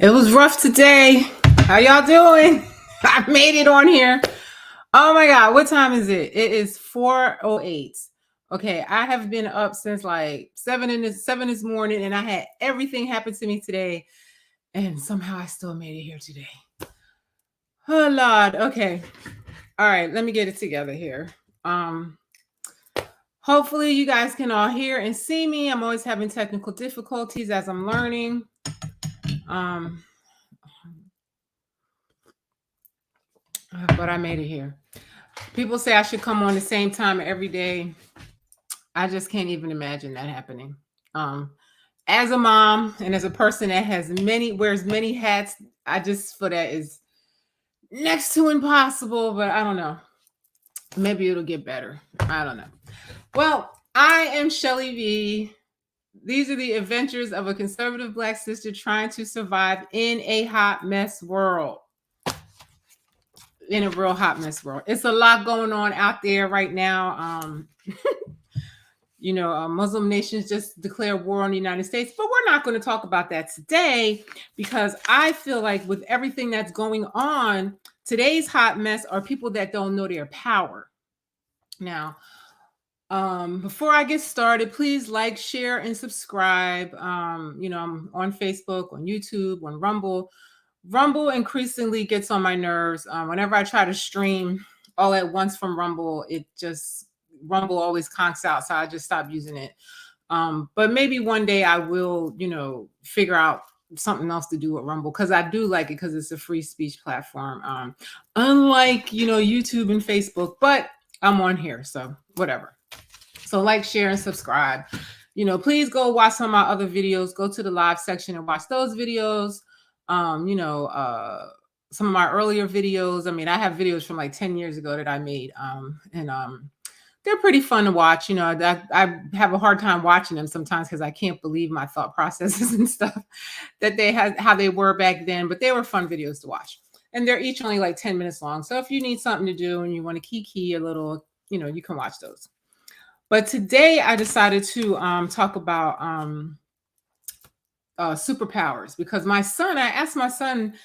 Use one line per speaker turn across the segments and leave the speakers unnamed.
It was rough today. How y'all doing? I made it on here. Oh my God, what time is it? It is 4:08. Okay, I have been up since like 7 this morning, and I had everything happen to me today, and somehow I still made it here today. Oh Lord. Okay. All right, let me get it together here. Hopefully you guys can all hear and see me. I'm always having technical difficulties as I'm learning. But I made it here. People say I should come on the same time every day. I just can't even imagine that happening. As a mom and as a person that wears many hats, I just feel that is next to impossible, but I don't know. Maybe it'll get better. I don't know. Well, I am Shellie V. These are the adventures of a conservative Black sister trying to survive in a hot mess world. In a real hot mess world. It's a lot going on out there right now. Muslim nations just declared war on the United States, but we're not going to talk about that today because I feel like with everything that's going on, today's hot mess are people that don't know their power. Now, before I get started, please like, share, and subscribe. I'm on Facebook, on YouTube, on Rumble. Rumble increasingly gets on my nerves. Whenever I try to stream all at once from Rumble, Rumble always conks out, so I just stopped using it. But maybe one day I will, figure out something else to do with Rumble because I do like it because it's a free speech platform. Unlike, YouTube and Facebook, but I'm on here, so whatever. So like, share, and subscribe. Please go watch some of my other videos. Go to the live section and watch those videos. Some of my earlier videos. I mean, I have videos from like 10 years ago that I made. They're pretty fun to watch. I have a hard time watching them sometimes because I can't believe my thought processes and stuff that they had, how they were back then, but they were fun videos to watch. And they're each only like 10 minutes long. So if you need something to do and you want to kiki a little, you can watch those. But today I decided to talk about superpowers because I asked my son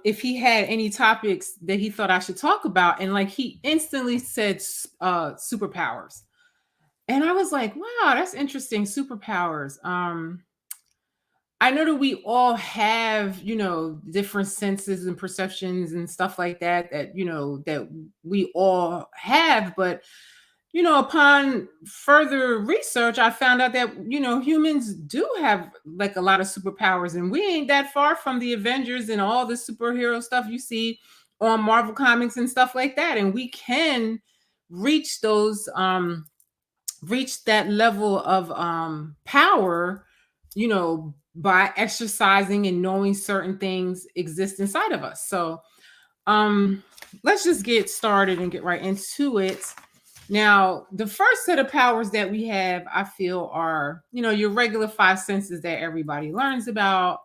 if he had any topics that he thought I should talk about. And like he instantly said superpowers. And I was like, wow, that's interesting. Superpowers. I know that we all have, different senses and perceptions and stuff like that, that we all have. But upon further research, I found out that, humans do have like a lot of superpowers, and we ain't that far from the Avengers and all the superhero stuff you see on Marvel Comics and stuff like that. And we can reach that level of power, by exercising and knowing certain things exist inside of us. So let's just get started and get right into it. Now, the first set of powers that we have, I feel, are, your regular five senses that everybody learns about,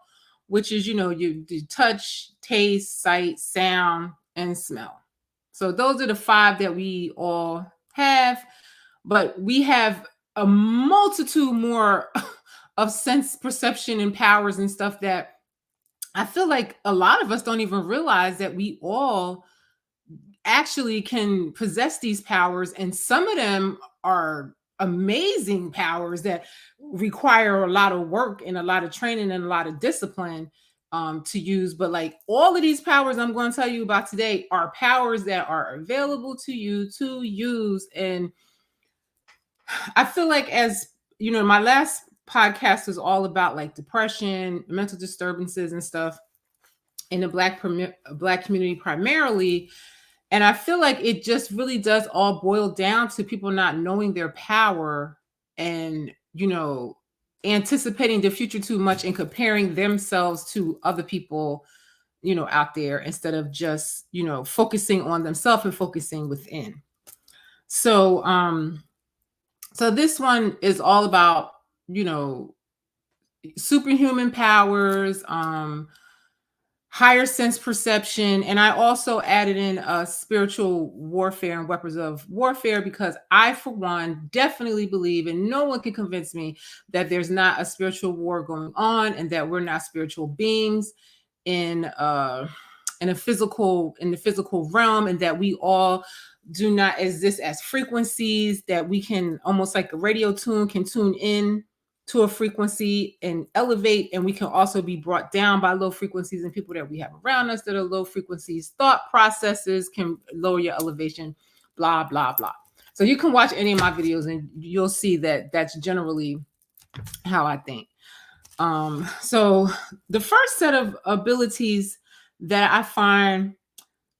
which is, you touch, taste, sight, sound, and smell. So those are the five that we all have, but we have a multitude more of sense perception and powers and stuff that I feel like a lot of us don't even realize that we all actually can possess these powers, and some of them are amazing powers that require a lot of work and a lot of training and a lot of discipline to use. But like all of these powers I'm going to tell you about today are powers that are available to you to use. And I feel like, as my last podcast was all about like depression, mental disturbances and stuff in the Black community primarily. And I feel like it just really does all boil down to people not knowing their power and, anticipating the future too much and comparing themselves to other people, out there instead of just, focusing on themselves and focusing within. So, so this one is all about, superhuman powers, higher sense perception, and I also added in spiritual warfare and weapons of warfare, because I, for one, definitely believe, and no one can convince me that there's not a spiritual war going on, and that we're not spiritual beings in in the physical realm, and that we all do not exist as frequencies, that we can, almost like a radio tune, can tune in to a frequency and elevate, and we can also be brought down by low frequencies, and people that we have around us that are low frequencies. Thought processes can lower your elevation, blah blah blah. So you can watch any of my videos and you'll see that that's generally how I think. So the first set of abilities that I find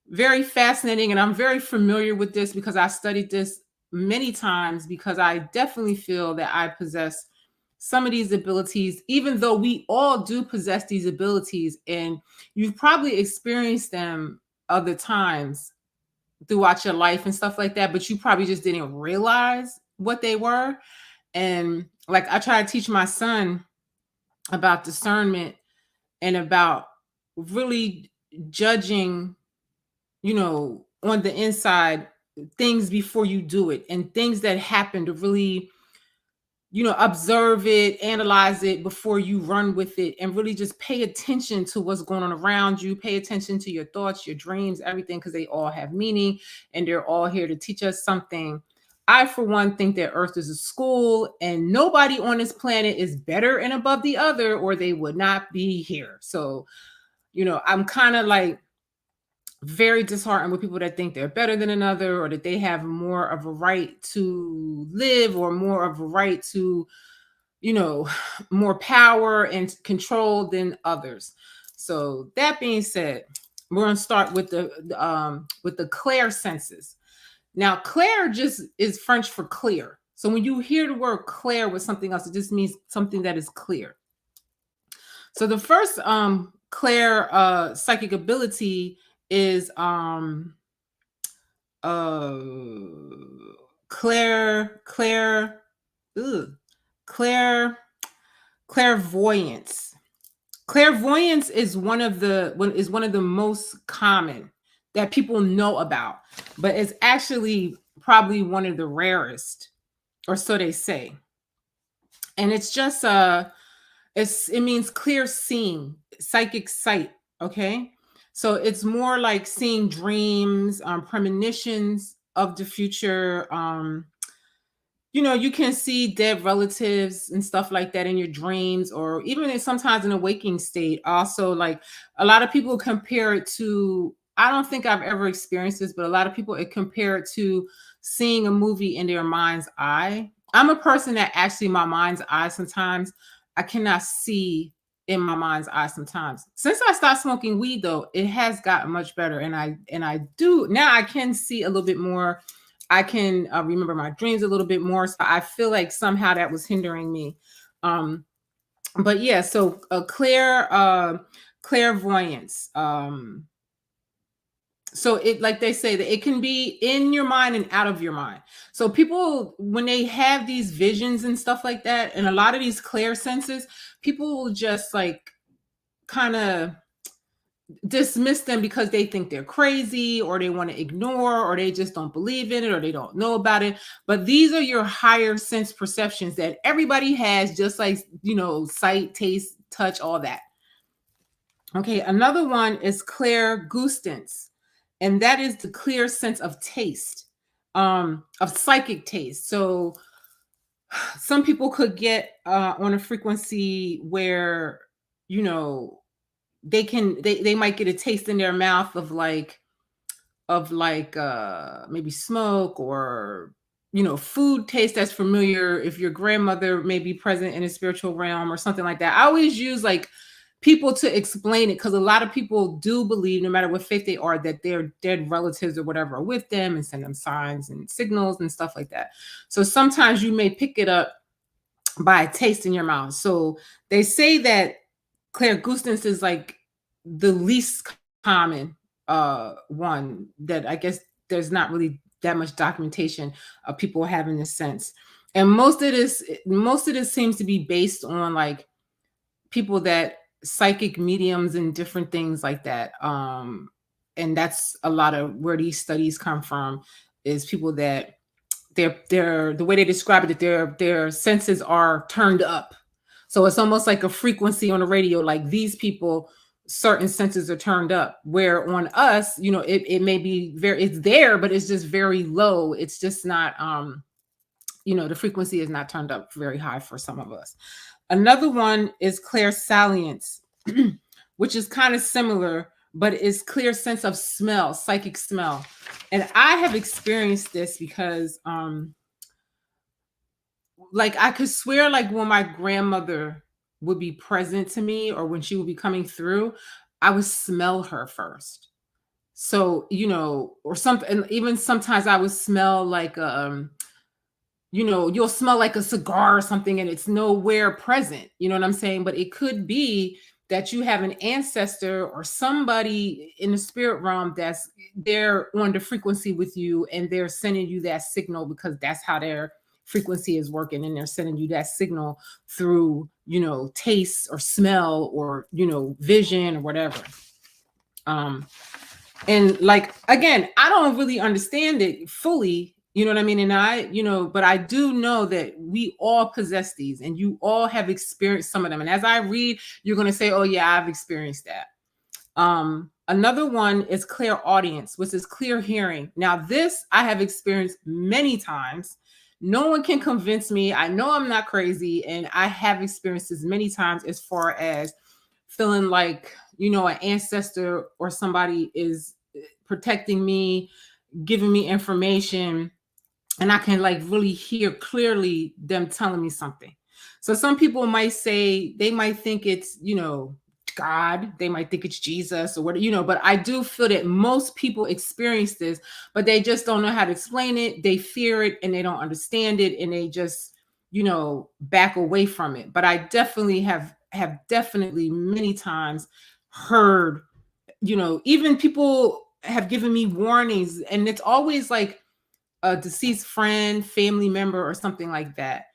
very fascinating, and I'm very familiar with this because I studied this many times, because I definitely feel that I possess some of these abilities, even though we all do possess these abilities, and you've probably experienced them other times throughout your life and stuff like that, but you probably just didn't realize what they were. And like, I try to teach my son about discernment and about really judging, on the inside, things before you do it, and things that happen, to really, observe it, analyze it before you run with it, and really just pay attention to what's going on around you. Pay attention to your thoughts, your dreams, everything, because they all have meaning and they're all here to teach us something. I, for one, think that Earth is a school, and nobody on this planet is better and above the other, or they would not be here. So, I'm kind of like very disheartened with people that think they're better than another, or that they have more of a right to live, or more of a right to, more power and control than others. So that being said, we're going to start with the clair senses. Now, clair just is French for clear. So when you hear the word clair with something else, it just means something that is clear. So the first clair psychic ability is uh clair clair ugh, clair clairvoyance. Clairvoyance is one of the most common that people know about, but it's actually probably one of the rarest, or so they say. And it's just it means clear seeing, psychic sight. Okay, so it's more like seeing dreams, premonitions of the future. You can see dead relatives and stuff like that in your dreams, or even sometimes in a waking state. Also, like, a lot of people compare it to, I don't think I've ever experienced this, but a lot of people compare it to seeing a movie in their mind's eye. I'm a person that actually, my mind's eye, sometimes I cannot see in my mind's eye sometimes. Since I stopped smoking weed, though, it has gotten much better, and I do now, I can see a little bit more. I can remember my dreams a little bit more. So I feel like somehow that was hindering me. But yeah, so a clairvoyance. So it, like they say, that it can be in your mind and out of your mind. So people, when they have these visions and stuff like that, and a lot of these clair senses, people will just like kind of dismiss them because they think they're crazy, or they want to ignore, or they just don't believe in it, or they don't know about it. But these are your higher sense perceptions that everybody has, just like, sight, taste, touch, all that. Okay, another one is clairgustance, and that is the clear sense of taste, of psychic taste. So some people could get on a frequency where, they might get a taste in their mouth of maybe smoke, or food taste that's familiar, if your grandmother may be present in a spiritual realm or something like that. I always use like people to explain it, because a lot of people do believe, no matter what faith they are, that their dead relatives or whatever are with them and send them signs and signals and stuff like that. So sometimes you may pick it up by a taste in your mouth. So they say that clairgustance is like the least common one, that I guess there's not really that much documentation of people having this sense. And most of this seems to be based on like people that psychic mediums and different things like that. And that's a lot of where these studies come from, is people that they're the way they describe it, that their senses are turned up. So it's almost like a frequency on the radio, like these people, certain senses are turned up, where on us, it may be very, it's there, but it's just very low. It's just not, the frequency is not turned up very high for some of us. Another one is clairsalience, which is kind of similar, but it's clear sense of smell, psychic smell. And I have experienced this because like I could swear, like when my grandmother would be present to me or when she would be coming through, I would smell her first. So, or something, and even sometimes I would smell like you'll smell like a cigar or something and it's nowhere present. You know what I'm saying? But it could be that you have an ancestor or somebody in the spirit realm that's they're on the frequency with you and they're sending you that signal because that's how their frequency is working, and they're sending you that signal through, taste or smell or, vision or whatever. And like, again, I don't really understand it fully, you know what I mean? And but I do know that we all possess these and you all have experienced some of them. And as I read, you're going to say, oh yeah, I've experienced that. Another one is clairaudience, which is clear hearing. Now, this I have experienced many times. No one can convince me. I know I'm not crazy, and I have experienced this many times as far as feeling like, an ancestor or somebody is protecting me, giving me information, and I can like really hear clearly them telling me something. So some people might say, they might think it's, God, they might think it's Jesus or what, but I do feel that most people experience this, but they just don't know how to explain it. They fear it and they don't understand it, and they just, back away from it. But I definitely have definitely many times heard, even people have given me warnings, and it's always like a deceased friend, family member, or something like that.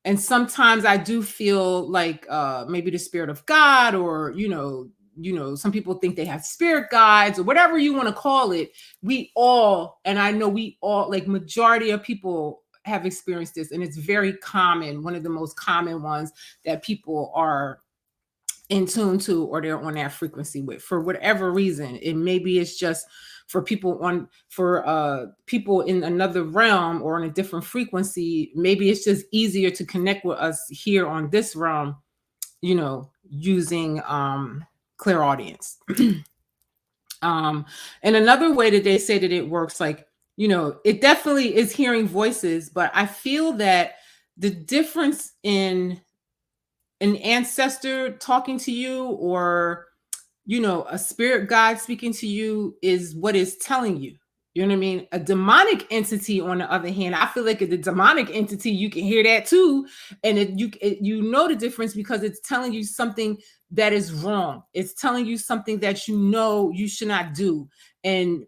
And sometimes I do feel like maybe the spirit of God, or some people think they have spirit guides or whatever you want to call it. We all, and I know we all, like majority of people have experienced this, and it's very common, one of the most common ones that people are in tune to, or they're on that frequency with, for whatever reason. And maybe it's just for people people in another realm or on a different frequency. Maybe it's just easier to connect with us here on this realm, using clairaudience. And another way that they say that it works, like, it definitely is hearing voices, but I feel that the difference in an ancestor talking to you, or a spirit guide speaking to you, is what is telling you. You know what I mean? A demonic entity, on the other hand, I feel like the demonic entity, you can hear that too, and you know the difference, because it's telling you something that is wrong. It's telling you something that you should not do, and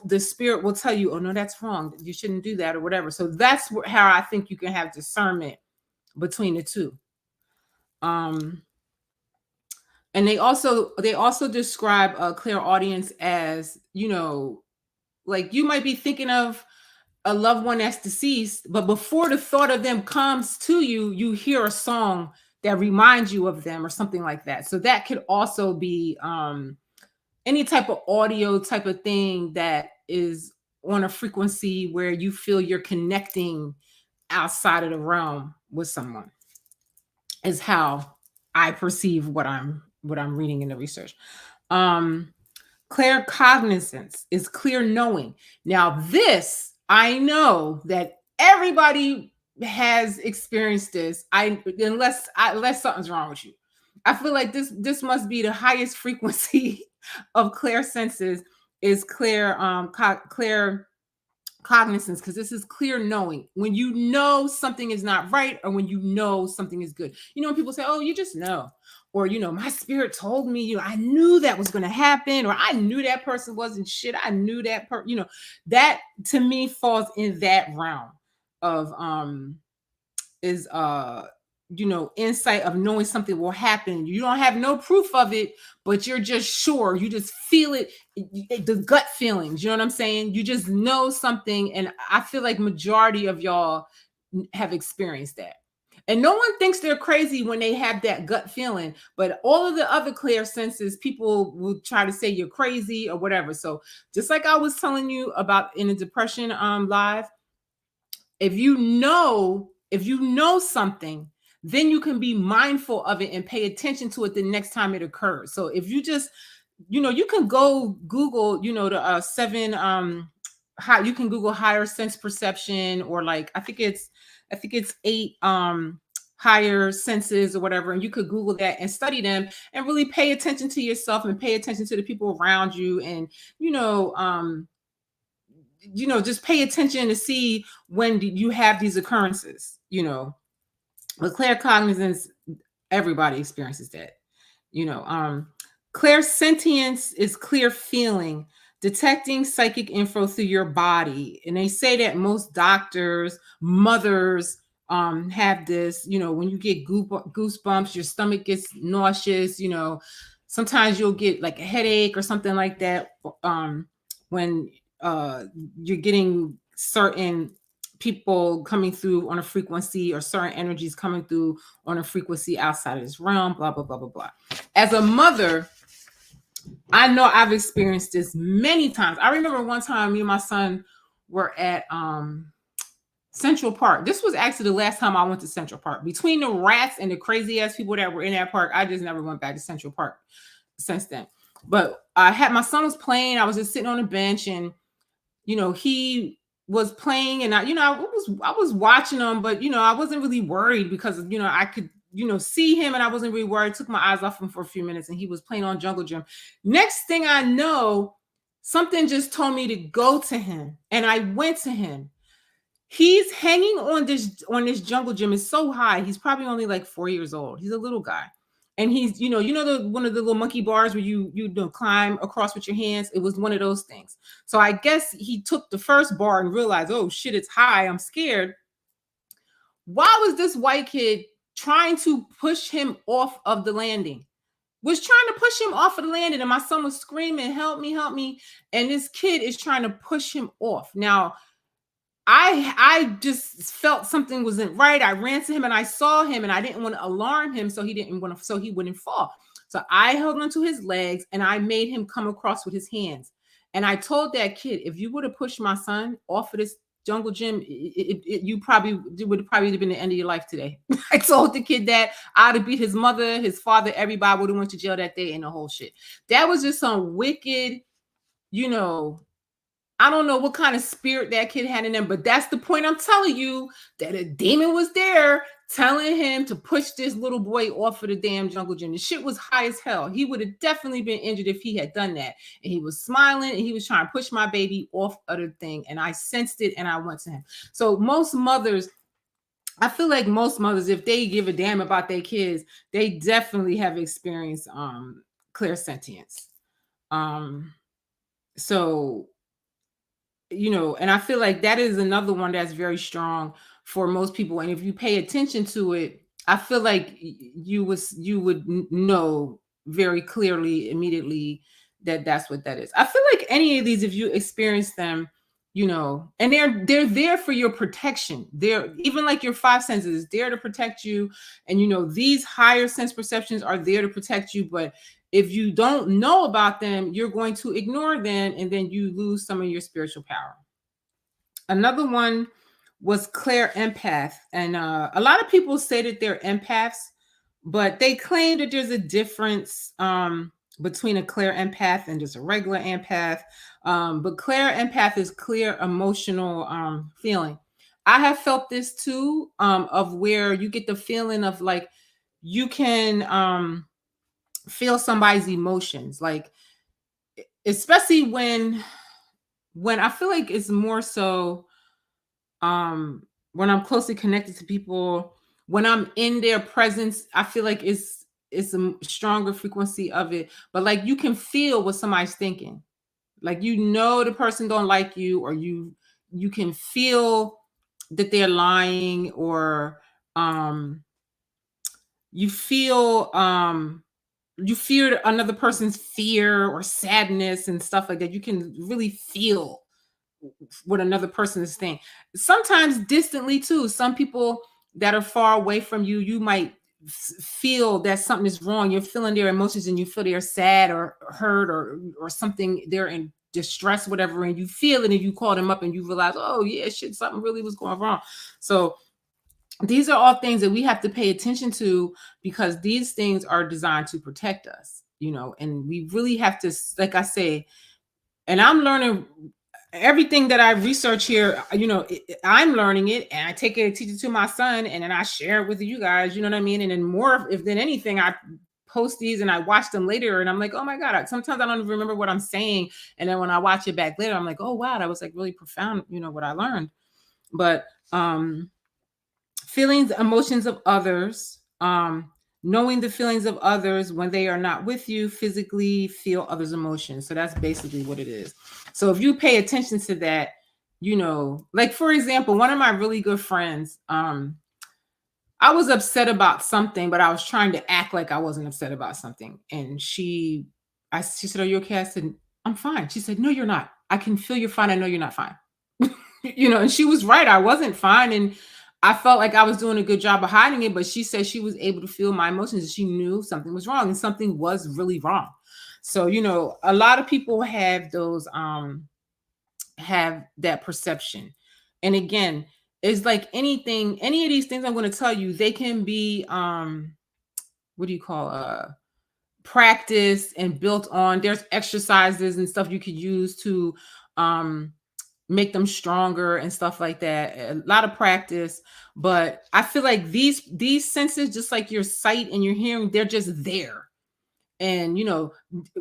the spirit will tell you, oh no, that's wrong, you shouldn't do that, or whatever. So that's how I think you can have discernment between the two. And they also describe a clairaudience as, like you might be thinking of a loved one that's deceased, but before the thought of them comes to you, you hear a song that reminds you of them or something like that. So that could also be any type of audio type of thing that is on a frequency where you feel you're connecting outside of the realm with someone, is how I perceive what I'm reading in the research. Clear cognizance is clear knowing. Now, this, I know that everybody has experienced this. Unless something's wrong with you. I feel like this must be the highest frequency of clear senses, is clear clear cognizance, because this is clear knowing, when you know something is not right, or when you know something is good. When people say, oh, you just know, or my spirit told me, I knew that was going to happen, or I knew that person wasn't shit, I knew that that to me falls in that realm of is insight of knowing something will happen. You don't have no proof of it, but you're just sure. You just feel it, the gut feelings. You know what I'm saying? You just know something, and I feel like majority of y'all have experienced that. And no one thinks they're crazy when they have that gut feeling, but all of the other clear senses, people will try to say you're crazy or whatever. So just like I was telling you about in the depression live, if you know something, then you can be mindful of it and pay attention to it the next time it occurs. So if you just, you can go Google, the seven how you can Google higher sense perception, or like I think it's eight higher senses or whatever, and you could Google that and study them and really pay attention to yourself and pay attention to the people around you, and just pay attention to see when you have these occurrences. With claircognizance, everybody experiences that. Clairsentience is clear feeling, detecting psychic info through your body. And they say that most doctors, mothers, have this. When you get goosebumps, your stomach gets nauseous. Sometimes you'll get like a headache or something like that. When you're getting certain people coming through on a frequency, or certain energies coming through on a frequency outside of this realm, blah, blah, blah, blah, blah. As a mother, I know I've experienced this many times. I remember one time me and my son were at Central Park. This was actually the last time I went to Central Park. Between the rats and the crazy ass people that were in that park, I just never went back to Central Park since then. But my son was playing. I was just sitting on a bench, and he was playing, and I was watching him, but I wasn't really worried because I could see him, and I wasn't really worried. Took my eyes off him for a few minutes, and he was playing on Jungle Gym. Next thing I know, something just told me to go to him, and I went to him. He's hanging on this Jungle Gym. It's so high. He's probably only like 4 years old. He's a little guy. And he's, the one of the little monkey bars where you climb across with your hands. It was one of those things. So I guess he took the first bar and realized, oh shit, it's high. I'm scared. Why was this white kid trying to push him off of the landing? Was trying to push him off of the landing, and my son was screaming, "Help me, help me!" And this kid is trying to push him off. Now, I just felt something wasn't right. I ran to him and I saw him, and I didn't want to alarm him, so he wouldn't fall. So I held onto his legs and I made him come across with his hands. And I told that kid, if you would have pushed my son off of this Jungle Gym, it would probably have been the end of your life today. I told the kid that I'd have beat his mother, his father, everybody would have went to jail that day, and the whole shit. That was just some wicked, I don't know what kind of spirit that kid had in him, but that's the point I'm telling you, that a demon was there telling him to push this little boy off of the damn Jungle Gym. The shit was high as hell. He would have definitely been injured if he had done that. And he was smiling, and he was trying to push my baby off of the thing. And I sensed it, and I went to him. So I feel like most mothers, if they give a damn about their kids, they definitely have experienced clairsentience. So and I feel like that is another one that's very strong for most people. And if you pay attention to it, I feel like you would know very clearly, immediately, that that's what that is. I feel like any of these, if you experience them, and they're there for your protection. They're even like your five senses, there to protect you. And these higher sense perceptions are there to protect you. But if you don't know about them, you're going to ignore them, and then you lose some of your spiritual power. Another one was clairempath. And a lot of people say that they're empaths, but they claim that there's a difference between a clairempath and just a regular empath. But clairempath is clear emotional feeling. I have felt this too, of where you get the feeling of like you can feel somebody's emotions, like especially when I feel like it's more so when I'm closely connected to people, when I'm in their presence, I feel like it's a stronger frequency of it. But like you can feel what somebody's thinking. Like the person don't like you, or you can feel that they're lying, or you feel another person's fear or sadness and stuff like that. You can really feel what another person is saying. Sometimes distantly too. Some people that are far away from you, you might feel that something is wrong. You're feeling their emotions and you feel they're sad or hurt or something. They're in distress, whatever, and you feel it and you call them up and you realize, oh yeah, shit, something really was going wrong. So these are all things that we have to pay attention to because these things are designed to protect us, and we really have to, like I say, and I'm learning everything that I research here, I'm learning it and I take it, teach it to my son, and then I share it with you guys, you know what I mean? And then more, if than anything, I post these and I watch them later and I'm like, oh my God, sometimes I don't even remember what I'm saying. And then when I watch it back later, I'm like, oh wow, that was like really profound, what I learned. But feelings, emotions of others, knowing the feelings of others when they are not with you, physically feel others' emotions. So that's basically what it is. So if you pay attention to that, like for example, one of my really good friends, I was upset about something, but I was trying to act like I wasn't upset about something. And she said, "Are you okay?" I said, "I'm fine." She said, "No, you're not. I can feel you're fine. I know you're not fine." And she was right. I wasn't fine. And I felt like I was doing a good job of hiding it, but she said she was able to feel my emotions and she knew something was wrong and something was really wrong. So, a lot of people have those, have that perception. And again, it's like anything, any of these things I'm going to tell you, they can be, what do you call, practice and built on. There's exercises and stuff you could use to, um, make them stronger and stuff like that. A lot of practice, but I feel like these senses, just like your sight and your hearing, they're just there. And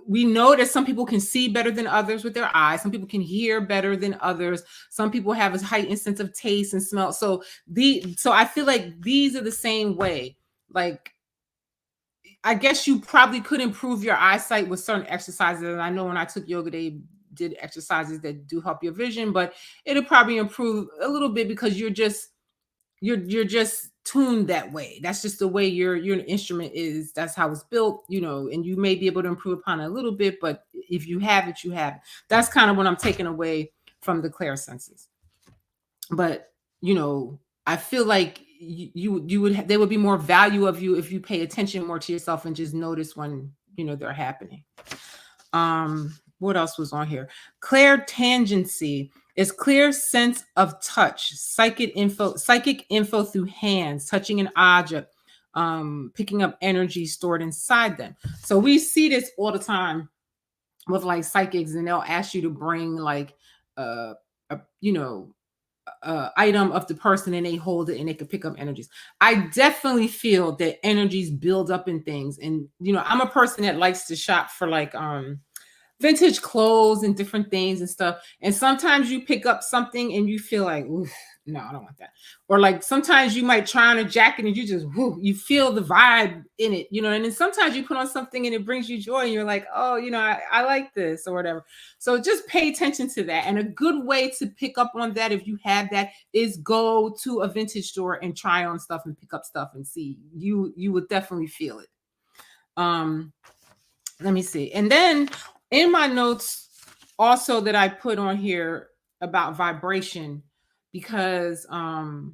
we know that some people can see better than others with their eyes. Some people can hear better than others. Some people have a heightened sense of taste and smell. So I feel like these are the same way. Like, I guess you probably could improve your eyesight with certain exercises. And I know when I took yoga, they did exercises that do help your vision, but it'll probably improve a little bit because you're just tuned that way. That's just the way your instrument is. That's how it's built, and you may be able to improve upon it a little bit, but if you have it, you have it. That's kind of what I'm taking away from the clair senses. But I feel like you would there would be more value of you if you pay attention more to yourself and just notice when they're happening. What else was on here? Clairtangency is clear sense of touch, psychic info through hands, touching an object, picking up energy stored inside them. So we see this all the time with like psychics, and they'll ask you to bring like a item of the person and they hold it and they could pick up energies. I definitely feel that energies build up in things. And I'm a person that likes to shop for like vintage clothes and different things and stuff. And sometimes you pick up something and you feel like, oof, no, I don't want that. Or like sometimes you might try on a jacket and you just, you feel the vibe in it, and then sometimes you put on something and it brings you joy and you're like, oh, I like this or whatever. So just pay attention to that. And a good way to pick up on that, if you have that, is go to a vintage store and try on stuff and pick up stuff and see. You would definitely feel it. Let me see. And then in my notes also that I put on here about vibration, because I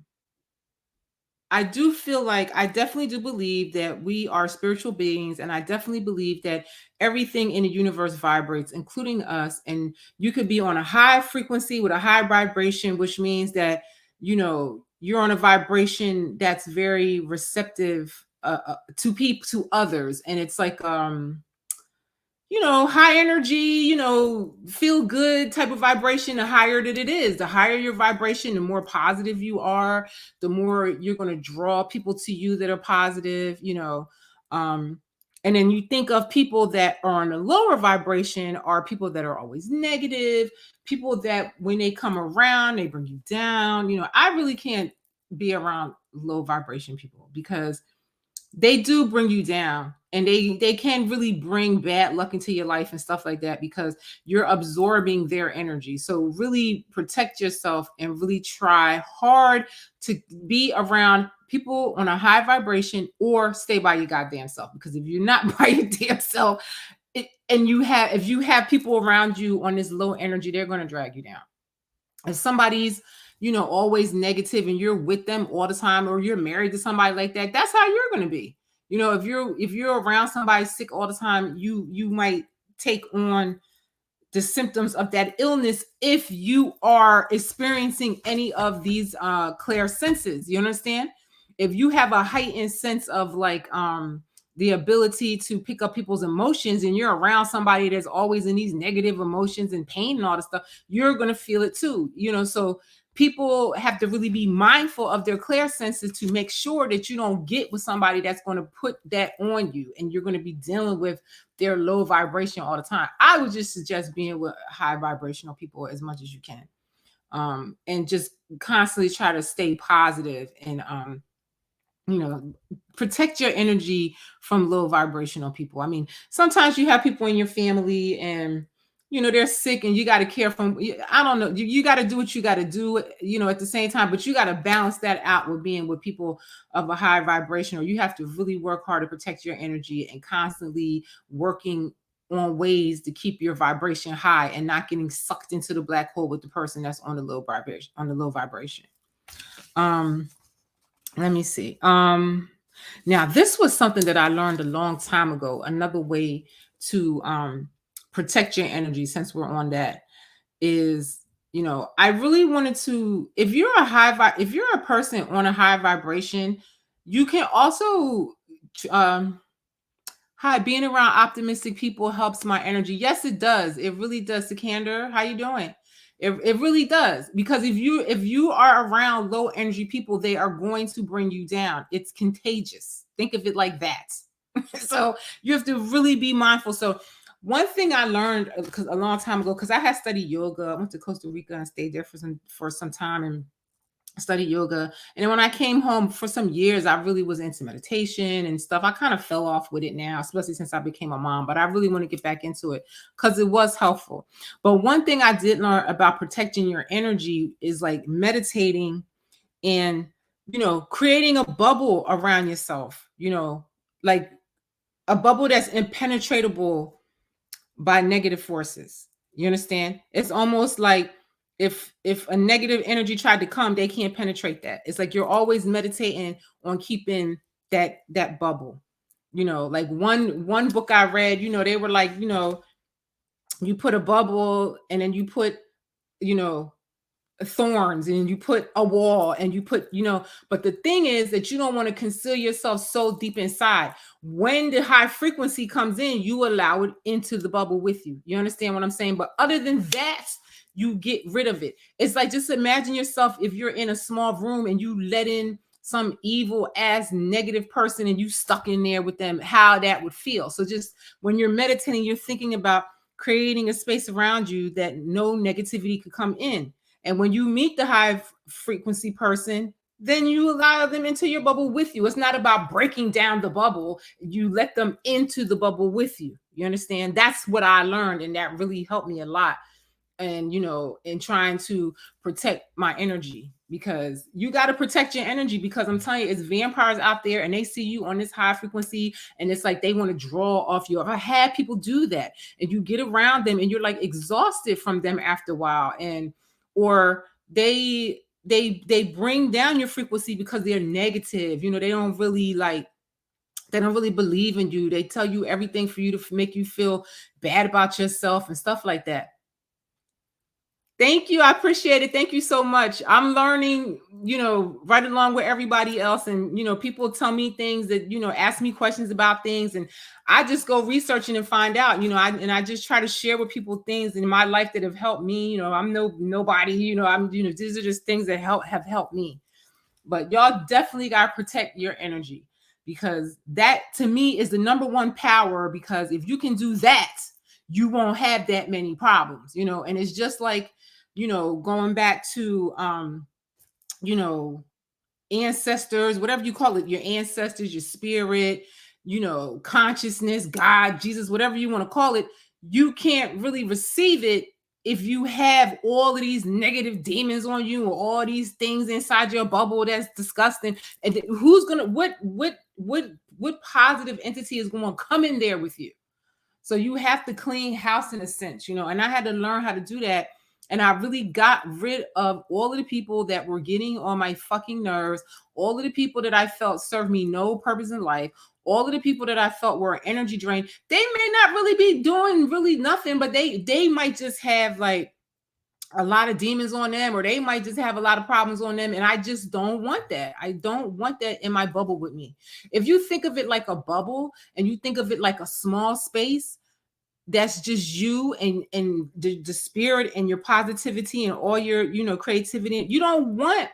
do feel like I definitely do believe that we are spiritual beings, and I definitely believe that everything in the universe vibrates, including us. And you could be on a high frequency with a high vibration, which means that you're on a vibration that's very receptive to people, to others, and it's like high energy, feel good type of vibration. The higher that it is, the higher your vibration, the more positive you are, the more you're going to draw people to you that are positive, and then you think of people that are on a lower vibration are people that are always negative, people that when they come around, they bring you down. I really can't be around low vibration people because they do bring you down. and they can really bring bad luck into your life and stuff like that because you're absorbing their energy. So really protect yourself and really try hard to be around people on a high vibration, or stay by your goddamn self, because if you're not by your damn self, and if you have people around you on this low energy, they're going to drag you down. If somebody's always negative and you're with them all the time, or you're married to somebody like that, that's how you're going to be. If you're around somebody sick all the time, you might take on the symptoms of that illness if you are experiencing any of these clear senses. You understand? If you have a heightened sense of like the ability to pick up people's emotions, and you're around somebody that's always in these negative emotions and pain and all this stuff, you're going to feel it too. So people have to really be mindful of their clear senses to make sure that you don't get with somebody that's going to put that on you, and you're going to be dealing with their low vibration all the time. I would just suggest being with high vibrational people as much as you can, and just constantly try to stay positive and protect your energy from low vibrational people. I mean, sometimes you have people in your family and they're sick, and you got to care from, I don't know, you got to do what you got to do, at the same time, but you got to balance that out with being with people of a high vibration, or you have to really work hard to protect your energy and constantly working on ways to keep your vibration high and not getting sucked into the black hole with the person that's on the low vibration. Let me see. Now this was something that I learned a long time ago. Another way to protect your energy, since we're on that, is I really wanted to, if you're a person on a high vibration, you can also hi, being around optimistic people helps my energy. Yes, it does. It really does. Sikander, how you doing? It really does, because if you are around low energy people, they are going to bring you down. It's contagious. Think of it like that. So you have to really be mindful. So one thing I learned because a long time ago, because I had studied yoga, I went to Costa Rica and stayed there for some time and studied yoga. And then when I came home, for some years, I really was into meditation and stuff. I kind of fell off with it now, especially since I became a mom, but I really want to get back into it because it was helpful. But one thing I did learn about protecting your energy is like meditating and, creating a bubble around yourself, like a bubble that's impenetrable by negative forces. You understand? It's almost like if a negative energy tried to come, they can't penetrate that. It's like you're always meditating on keeping that bubble. Like one book I read, they were like, you put a bubble and then you put, you know, thorns, and you put a wall, and you put, but the thing is that you don't want to conceal yourself so deep inside. When the high frequency comes in, you allow it into the bubble with you. You understand what I'm saying? But other than that, you get rid of it. It's like, just imagine yourself, if you're in a small room and you let in some evil ass negative person and you stuck in there with them, how that would feel. So just when you're meditating, you're thinking about creating a space around you that no negativity could come in. And when you meet the high frequency person, then you allow them into your bubble with you. It's not about breaking down the bubble. You let them into the bubble with you. You understand? That's what I learned. And that really helped me a lot. And, in trying to protect my energy, because you got to protect your energy, because I'm telling you, it's vampires out there and they see you on this high frequency and it's like they want to draw off you. I had people do that, and you get around them and you're like exhausted from them after a while, and or they bring down your frequency because they're negative. They don't really believe in you. They tell you everything for you to make you feel bad about yourself and stuff like that. Thank you. I appreciate it. Thank you so much. I'm learning, right along with everybody else. And, people tell me things that, ask me questions about things. And I just go researching and find out, I just try to share with people things in my life that have helped me. I'm nobody, these are just things that have helped me. But y'all definitely got to protect your energy, because that to me is the number one power, because if you can do that, you won't have that many problems, and it's just like, going back to, ancestors, whatever you call it, your ancestors, your spirit, consciousness, God, Jesus, whatever you want to call it, you can't really receive it if you have all of these negative demons on you or all these things inside your bubble that's disgusting. And who's gonna what positive entity is going to come in there with you? So you have to clean house in a sense, and I had to learn how to do that. And I really got rid of all of the people that were getting on my fucking nerves, all of the people that I felt served me no purpose in life, all of the people that I felt were energy drained. They may not really be doing really nothing, but they might just have like a lot of demons on them, or they might just have a lot of problems on them. And I just don't want that. I don't want that in my bubble with me. If you think of it like a bubble and you think of it like a small space, that's just you and the spirit and your positivity and all your creativity. You don't want,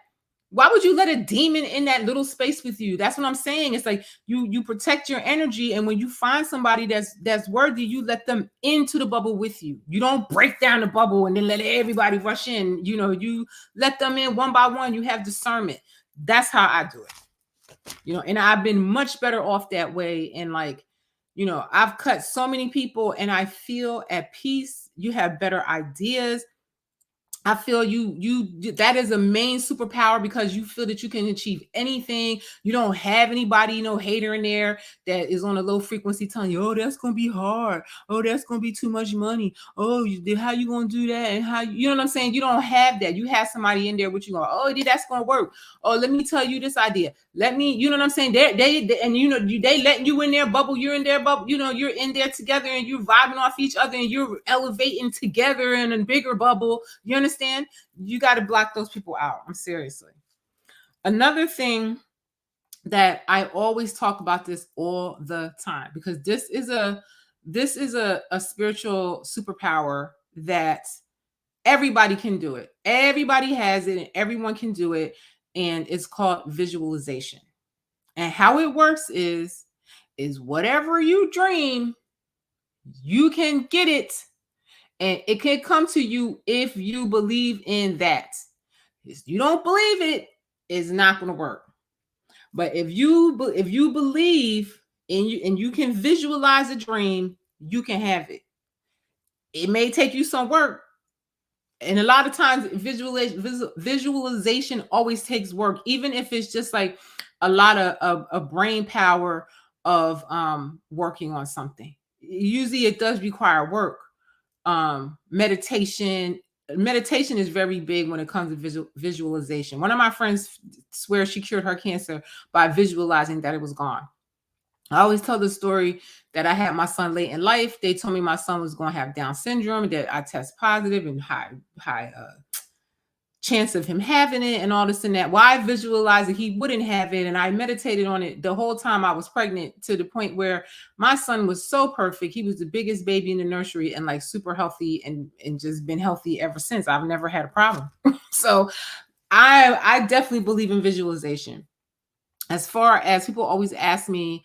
why would you let a demon in that little space with you? That's what I'm saying. It's like you protect your energy, and when you find somebody that's worthy, you let them into the bubble with you. You don't break down the bubble and then let everybody rush in. You let them in one by one. You have discernment. That's how I do it. And I've been much better off that way. And like, I've cut so many people and I feel at peace. You have better ideas. I feel you that is a main superpower, because you feel that you can achieve anything. You don't have anybody, hater in there that is on a low frequency telling you, oh, that's gonna be hard. Oh, that's gonna be too much money. Oh, how you gonna do that? And how you know what I'm saying? You don't have that. You have somebody in there with you going, oh, that's gonna work. Oh, let me tell you this idea. Let me, you know what I'm saying? They and they letting you in their bubble. You're in their bubble. You're in there together and you're vibing off each other and you're elevating together in a bigger bubble. You understand? You got to block those people out. I'm seriously. Another thing that I always talk about this all the time, because this is a spiritual superpower that everybody can do it. Everybody has it and everyone can do it. And it's called visualization. And how it works is whatever you dream, you can get it. And it can come to you if you believe in that. If you don't believe it, it's not going to work. But if you believe and you can visualize a dream, you can have it. It may take you some work. And a lot of times visualization always takes work, even if it's just like a lot of brain power of working on something. Usually it does require work. Meditation is very big when it comes to visualization. One of my friends swears she cured her cancer by visualizing that it was gone. I always tell the story that I had my son late in life. They told me my son was going to have Down syndrome, that I test positive and high chance of him having it and all this and that. Well, I visualized that he wouldn't have it, and I meditated on it the whole time I was pregnant, to the point where my son was so perfect. He was the biggest baby in the nursery and like super healthy and just been healthy ever since. I've never had a problem. So I definitely believe in visualization. As far as people always ask me,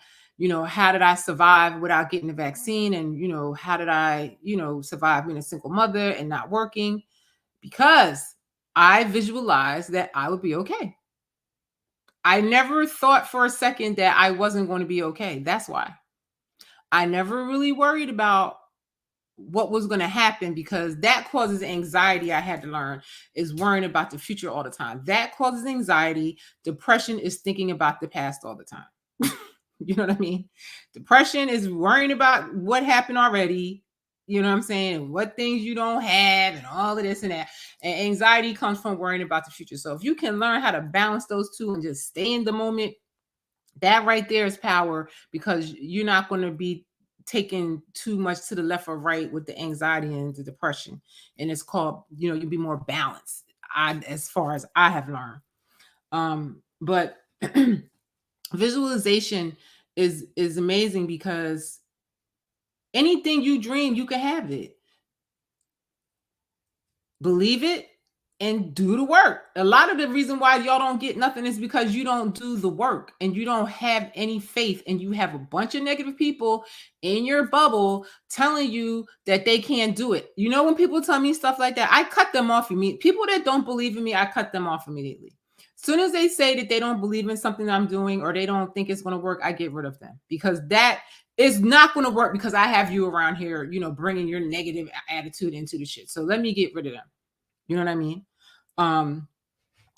how did I survive without getting the vaccine? And, how did I, survive being a single mother and not working? Because I visualized that I would be okay. I never thought for a second that I wasn't going to be okay. That's why I never really worried about what was going to happen, because that causes anxiety. I had to learn is worrying about the future all the time. That causes anxiety. Depression is thinking about the past all the time. You know what I mean? Depression is worrying about what happened already. You know what I'm saying? What things you don't have and all of this and that. And anxiety comes from worrying about the future. So if you can learn how to balance those two and just stay in the moment, that right there is power, because you're not going to be taken too much to the left or right with the anxiety and the depression. And it's called, you'll be more balanced, as far as I have learned. But visualization is amazing, because anything you dream, you can have it. Believe it and do the work. A lot of the reason why y'all don't get nothing is because you don't do the work and you don't have any faith, and you have a bunch of negative people in your bubble telling you that they can't do it. When people tell me stuff like that, I cut them off immediately. People that don't believe in me, I cut them off immediately. Soon as they say that they don't believe in something that I'm doing or they don't think it's going to work, I get rid of them, because that is not going to work, because I have you around here, bringing your negative attitude into the shit. So let me get rid of them. You know what I mean? Um,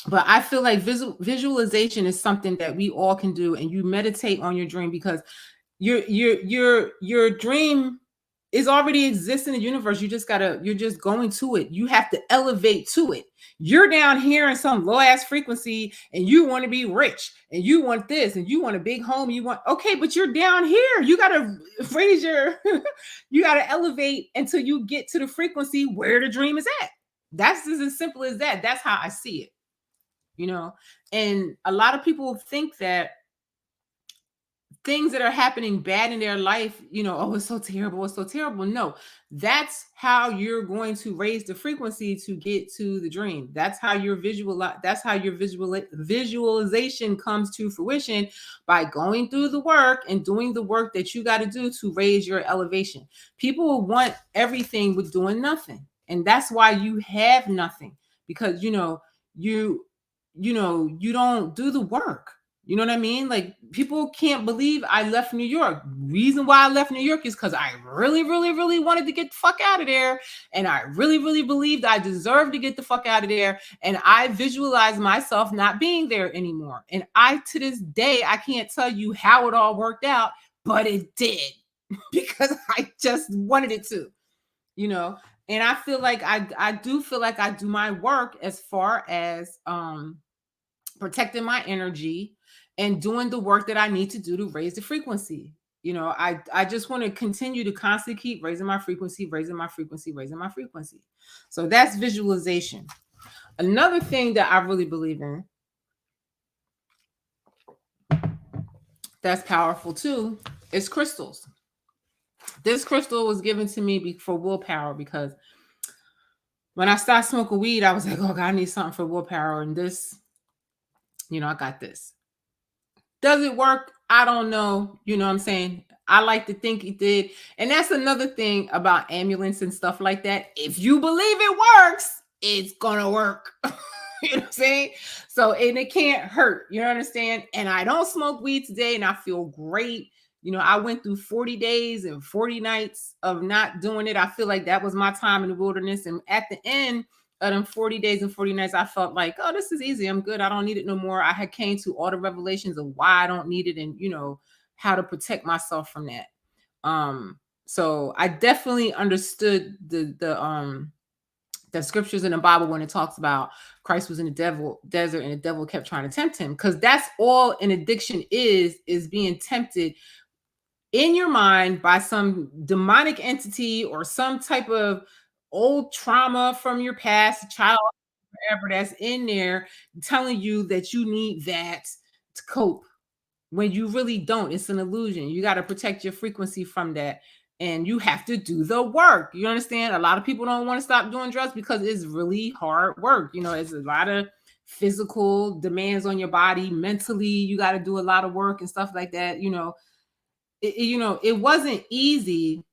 but I feel like visualization is something that we all can do, and you meditate on your dream, because your dream is already exists in the universe. You're just going to it. You have to elevate to it. You're down here in some low ass frequency, and you want to be rich, and you want this, and you want a big home. Okay, but you're down here. You gotta raise your, you gotta elevate until you get to the frequency where the dream is at. That's just as simple as that. That's how I see it. And a lot of people think that things that are happening bad in their life, oh, it's so terrible, it's so terrible. No, that's how you're going to raise the frequency to get to the dream. That's how your visualization comes to fruition, by going through the work and doing the work that you got to do to raise your elevation. People want everything with doing nothing, and that's why you have nothing, because you don't do the work. You know what I mean? Like, people can't believe I left New York. Reason why I left New York is because I really, really, really wanted to get the fuck out of there. And I really, really believed I deserved to get the fuck out of there. And I visualized myself not being there anymore. And to this day, I can't tell you how it all worked out, but it did, because I just wanted it to, And I feel like I do feel like I do my work as far as protecting my energy and doing the work that I need to do to raise the frequency. I just want to continue to constantly keep raising my frequency, raising my frequency, raising my frequency. So that's visualization. Another thing that I really believe in that's powerful too is crystals. This crystal was given to me for willpower, because when I started smoking weed, I was like, oh God, I need something for willpower. And this, I got this. Does it work? I don't know. You know what I'm saying? I like to think it did. And that's another thing about amulets and stuff like that. If you believe it works, it's going to work. You know what I'm saying? So, and it can't hurt. You understand? And I don't smoke weed today, and I feel great. I went through 40 days and 40 nights of not doing it. I feel like that was my time in the wilderness. And at the end of them 40 days and 40 nights, I felt like, oh, this is easy. I'm good. I don't need it no more. I had came to all the revelations of why I don't need it, and how to protect myself from that. So I definitely understood the scriptures in the Bible when it talks about Christ was in the desert and the devil kept trying to tempt him, because that's all an addiction is being tempted in your mind by some demonic entity or some type of old trauma from your past, child, whatever, that's in there telling you that you need that to cope, when you really don't. It's an illusion. You got to protect your frequency from that, and you have to do the work. You understand? A lot of people don't want to stop doing drugs because it's really hard work. It's a lot of physical demands on your body. Mentally, you got to do a lot of work and stuff like that. It wasn't easy,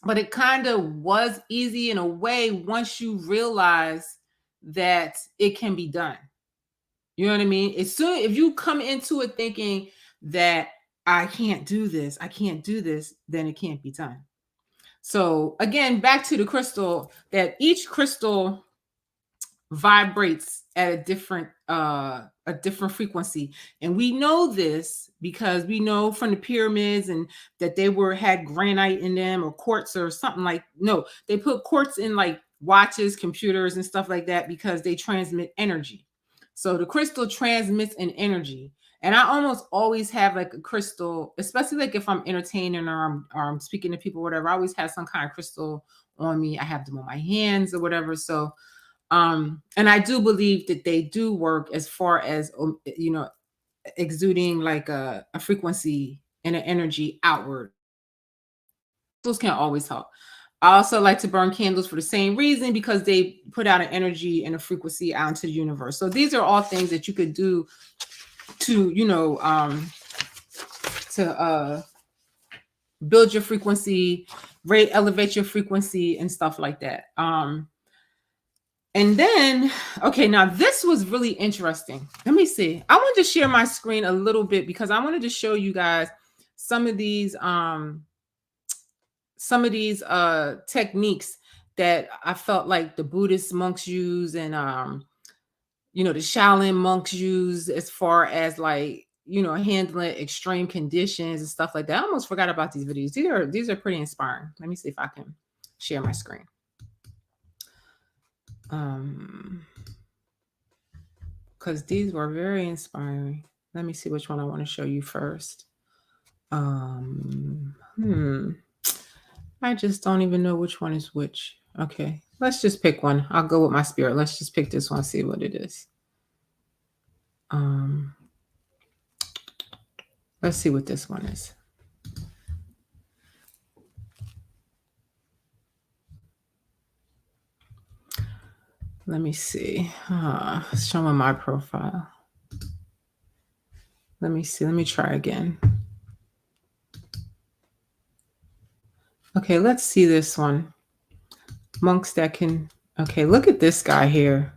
but it kind of was easy in a way once you realize that it can be done. You know what I mean? If you come into it thinking that I can't do this, then it can't be done. So again, back to the crystal, that each crystal vibrates at a different frequency. And we know this because we know from the pyramids, and that they had granite in them, or quartz or something. No, they put quartz in like watches, computers and stuff like that, because they transmit energy. So the crystal transmits an energy. And I almost always have like a crystal, especially like if I'm entertaining or I'm speaking to people, whatever. I always have some kind of crystal on me. I have them on my hands or whatever. So and I do believe that they do work as far as exuding like a frequency and an energy outward. Those can't always help. I also like to burn candles for the same reason, because they put out an energy and a frequency out into the universe. So these are all things that you could do to build your frequency, elevate your frequency and stuff like that. And then, okay, now this was really interesting. Let me see. I wanted to share my screen a little bit because I wanted to show you guys some of these techniques that I felt like the Buddhist monks use, and the Shaolin monks use, as far as like, handling extreme conditions and stuff like that. I almost forgot about these videos. These are pretty inspiring. Let me see if I can share my screen. Because these were very inspiring. Let me see which one I want to show you first. I just don't even know which one is which. Okay, let's just pick one. I'll go with my spirit. Let's just pick this one, see what it is. Let's see what this one is. Let me see. Showing my profile. Let me see. Let me try again. Okay, let's see this one. Monks that can... Okay, look at this guy here.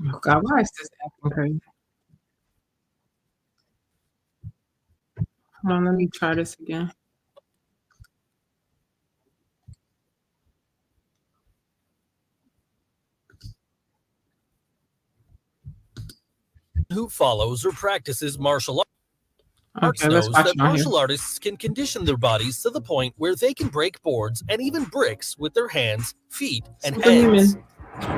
Oh God, why is this acting crazy? Come on, let me try this again.
Who follows or practices martial arts
Okay, let's
knows
watch
that
it on here.
martial artists can condition their bodies to the point where they can break boards and even bricks with their hands, feet, and heads.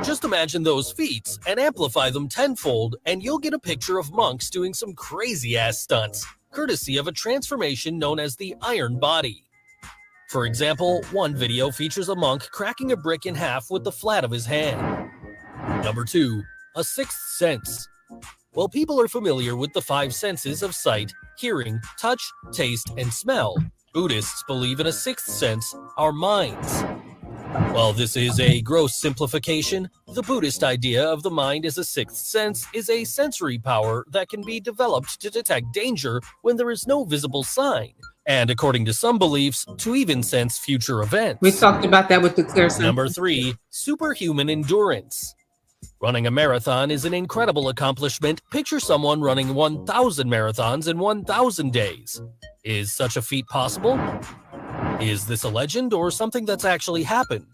Just imagine those feats and amplify them tenfold, and you'll get a picture of monks doing some crazy-ass stunts, courtesy of a transformation known as the iron body. For example, one video features a monk cracking a brick in half with the flat of his hand. Number 2. A sixth sense. While people are familiar with the 5 senses of sight, hearing, touch, taste, and smell, Buddhists believe in a sixth sense, our minds. While this is a gross simplification, the Buddhist idea of the mind as a sixth sense is a sensory power that can be developed to detect danger when there is no visible sign, and according to some beliefs, to even sense future events.
We talked about that with the clear sense.
Number 3, superhuman endurance. Running a marathon is an incredible accomplishment. Picture someone running 1,000 marathons in 1,000 days. Is such a feat possible? Is this a legend or something that's actually happened?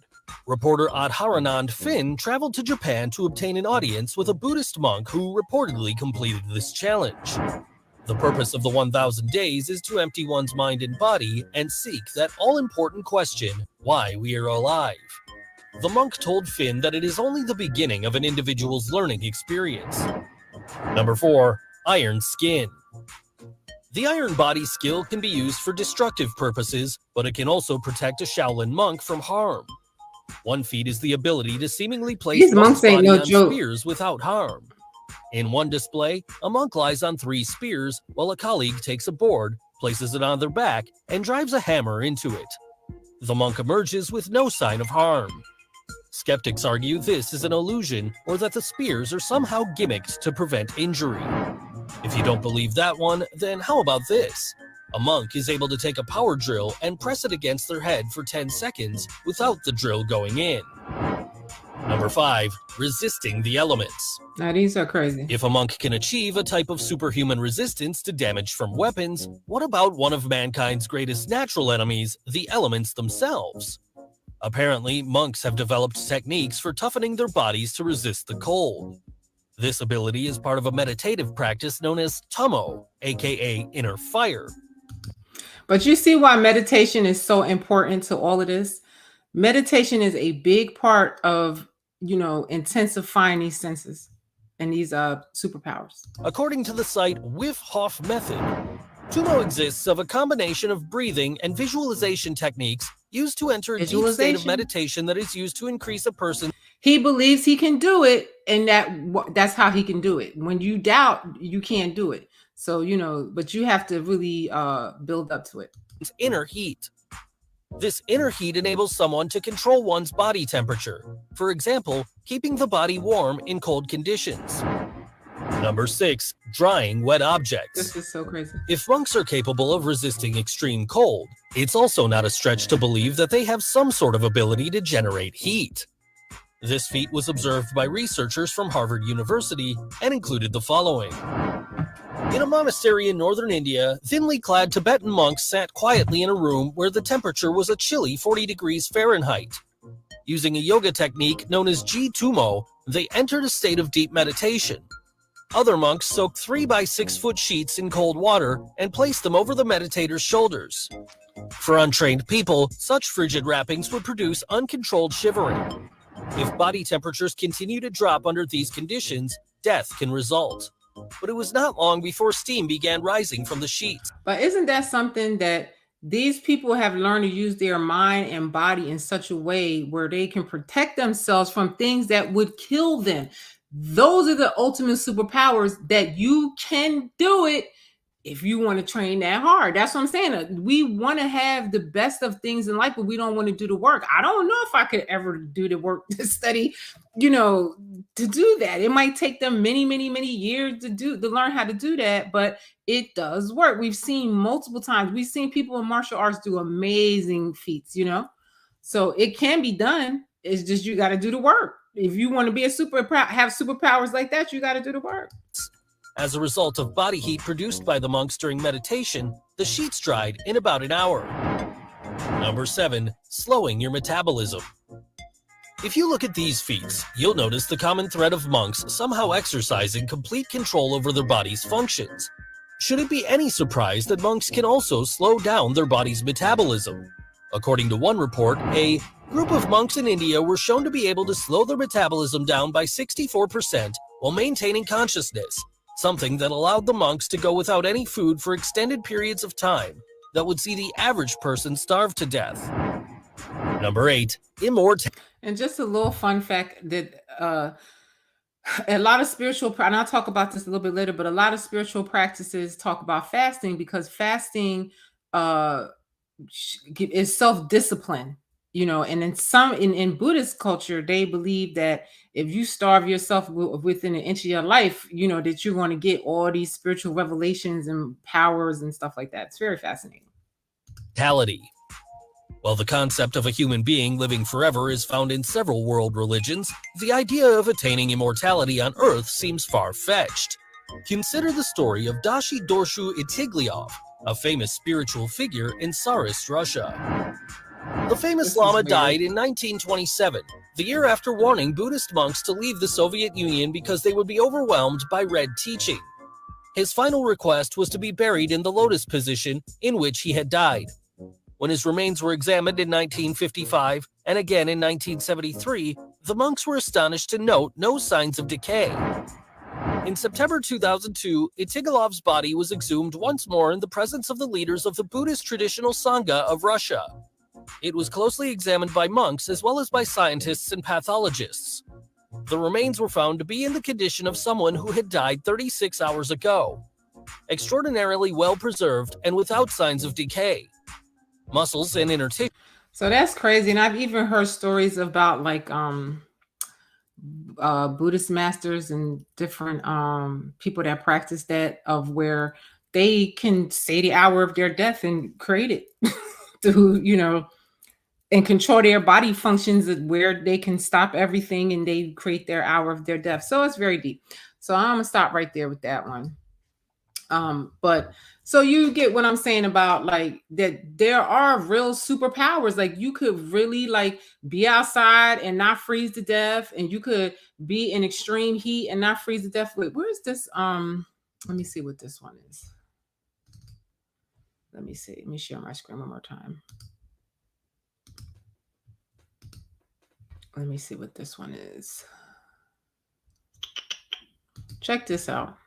Reporter Adharanand Finn traveled to Japan to obtain an audience with a Buddhist monk who reportedly completed this challenge. The purpose of the 1,000 days is to empty one's mind and body and seek that all-important question, why we are alive. The monk told Finn that it is only the beginning of an individual's learning experience. Number 4. Iron skin. The iron body skill can be used for destructive purposes, but it can also protect a Shaolin monk from harm. One feat is the ability to seemingly place one's body on spears without harm. In one display, a monk lies on 3 spears while a colleague takes a board, places it on their back, and drives a hammer into it. The monk emerges with no sign of harm. Skeptics argue this is an illusion or that the spears are somehow gimmicked to prevent injury. If you don't believe that one, then how about this? A monk is able to take a power drill and press it against their head for 10 seconds without the drill going in. Number 5. Resisting the elements.
Now these are crazy.
If a monk can achieve a type of superhuman resistance to damage from weapons, what about one of mankind's greatest natural enemies, the elements themselves? Apparently, monks have developed techniques for toughening their bodies to resist the cold. This ability is part of a meditative practice known as tummo, aka inner fire.
But you see why meditation is so important to all of this? Meditation is a big part of, intensifying these senses and these superpowers.
According to the site Wim Hof Method, tummo exists of a combination of breathing and visualization techniques used to enter a deep state of meditation that is used to increase a person.
He believes he can do it, and that's how he can do it. When you doubt, you can't do it. So, but you have to really build up to it.
Inner heat. This inner heat enables someone to control one's body temperature, for example, keeping the body warm in cold conditions. Number 6. Drying wet objects.
This is so crazy.
If monks are capable of resisting extreme cold, it's also not a stretch to believe that they have some sort of ability to generate heat. This feat was observed by researchers from Harvard University and included the following. In a monastery in northern India, thinly clad Tibetan monks sat quietly in a room where the temperature was a chilly 40 degrees Fahrenheit. Using a yoga technique known as Ji Tumo, they entered a state of deep meditation. Other monks soaked 3 by 6 foot sheets in cold water and placed them over the meditator's shoulders. For untrained people, such frigid wrappings would produce uncontrolled shivering. If body temperatures continue to drop under these conditions, death can result. But it was not long before steam began rising from the sheets.
But isn't that something that these people have learned to use their mind and body in such a way where they can protect themselves from things that would kill them? Those are the ultimate superpowers that you can do it if you want to train that hard. That's what I'm saying. We want to have the best of things in life, but we don't want to do the work. I don't know if I could ever do the work to study, to do that. It might take them many, many, many years to learn how to do that, but it does work. We've seen multiple times. We've seen people in martial arts do amazing feats, so it can be done. It's just you got to do the work. If you want to be have superpowers like that, you got to do the work.
As a result of body heat produced by the monks during meditation, the sheets dried in about an hour. Number 7. Slowing your metabolism. If you look at these feats, you'll notice the common thread of monks somehow exercising complete control over their body's functions. Should it be any surprise that monks can also slow down their body's metabolism? According to one report, a group of monks in India were shown to be able to slow their metabolism down by 64% while maintaining consciousness, something that allowed the monks to go without any food for extended periods of time that would see the average person starve to death. Number 8. Immortality.
And just a little fun fact that a lot of and I'll talk about this a little bit later, but a lot of spiritual practices talk about fasting because fasting is self-discipline, and in Buddhist culture, they believe that if you starve yourself within an inch of your life, that you're going to get all these spiritual revelations and powers and stuff like that. It's very fascinating.
While the concept of a human being living forever is found in several world religions, the idea of attaining immortality on Earth seems far-fetched. Consider the story of Dashi Dorshu Itigliov, a famous spiritual figure in Tsarist Russia. The famous Lama died in 1927, the year after warning Buddhist monks to leave the Soviet Union because they would be overwhelmed by red teaching. His final request was to be buried in the lotus position in which he had died. When his remains were examined in 1955 and again in 1973, the monks were astonished to note no signs of decay. In September 2002, Itigilov's body was exhumed once more in the presence of the leaders of the Buddhist Traditional Sangha of Russia. It was closely examined by monks as well as by scientists and pathologists. The remains were found to be in the condition of someone who had died 36 hours ago. Extraordinarily well preserved and without signs of decay. Muscles and inner tissue.
So that's crazy. And I've even heard stories about Buddhist masters and different people that practice that, of where they can say the hour of their death and create it to, and control their body functions where they can stop everything and they create their hour of their death. So it's very deep. So I'm gonna stop right there with that one. But so you get what I'm saying about that there are real superpowers. Like you could really be outside and not freeze to death, and you could be in extreme heat and not freeze to death. Wait, where's this? Let me see what this one is. Let me see. Let me share my screen one more time. Let me see what this one is. Check this out.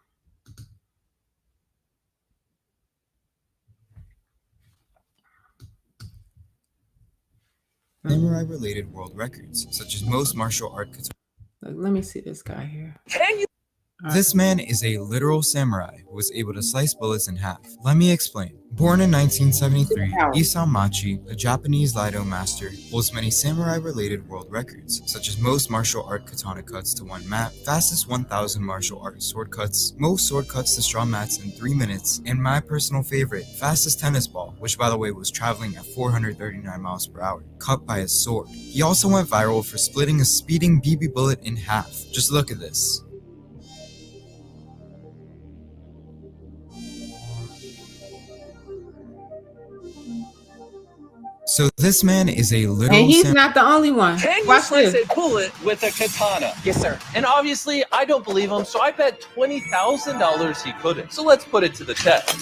Samurai-related world records, such as most martial art.
Let me see this guy here.
Can you
This man is a literal samurai who was able to slice bullets in half. Let me explain. Born in 1973, Isao Machi, a Japanese Iaido master, holds many samurai-related world records, such as most martial art katana cuts to one mat, fastest 1,000 martial art sword cuts, most sword cuts to straw mats in 3 minutes, and my personal favorite, fastest tennis ball, which by the way was traveling at 439 miles per hour, cut by his sword. He also went viral for splitting a speeding BB bullet in half. Just look at this. So this man is a
And
literal
he's not the only one.
Can you
Watch
slice
this.
a bullet with a katana?
Yes, sir.
And obviously, I don't believe him, so I bet $20,000 he couldn't. So let's put it to the test.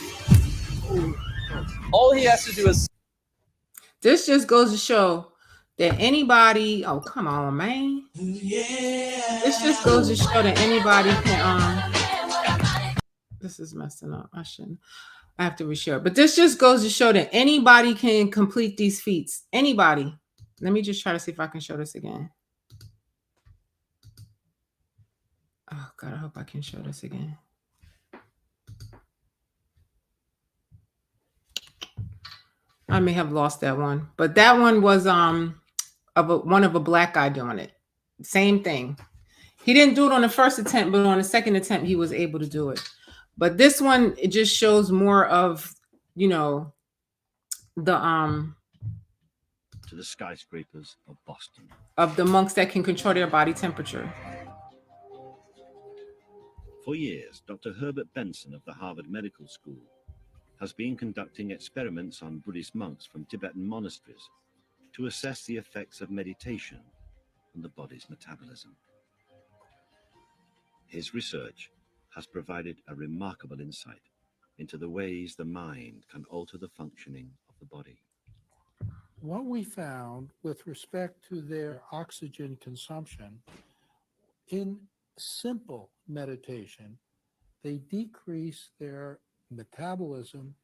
All he has to do is...
This just goes to show that anybody, oh come on, man. This just goes to show that anybody can this is messing up. I have to reshare. But this just goes to show that anybody can complete these feats. Anybody. Let me just try to see if I can show this again. Oh God, I hope I can show this again. I may have lost that one, but that one was one of a black guy doing it. Same thing. He didn't do it on the first attempt, but on the second attempt, he was able to do it. But this one, it just shows more of, you know, the
to the skyscrapers of Boston.
Of the monks that can control their body temperature.
For years, Dr. Herbert Benson of the Harvard Medical School has been conducting experiments on Buddhist monks from Tibetan monasteries to assess the effects of meditation on the body's metabolism. His research has provided a remarkable insight into the ways the mind can alter the functioning of the body.
What we found with respect to their oxygen consumption, in simple meditation, they decrease their metabolism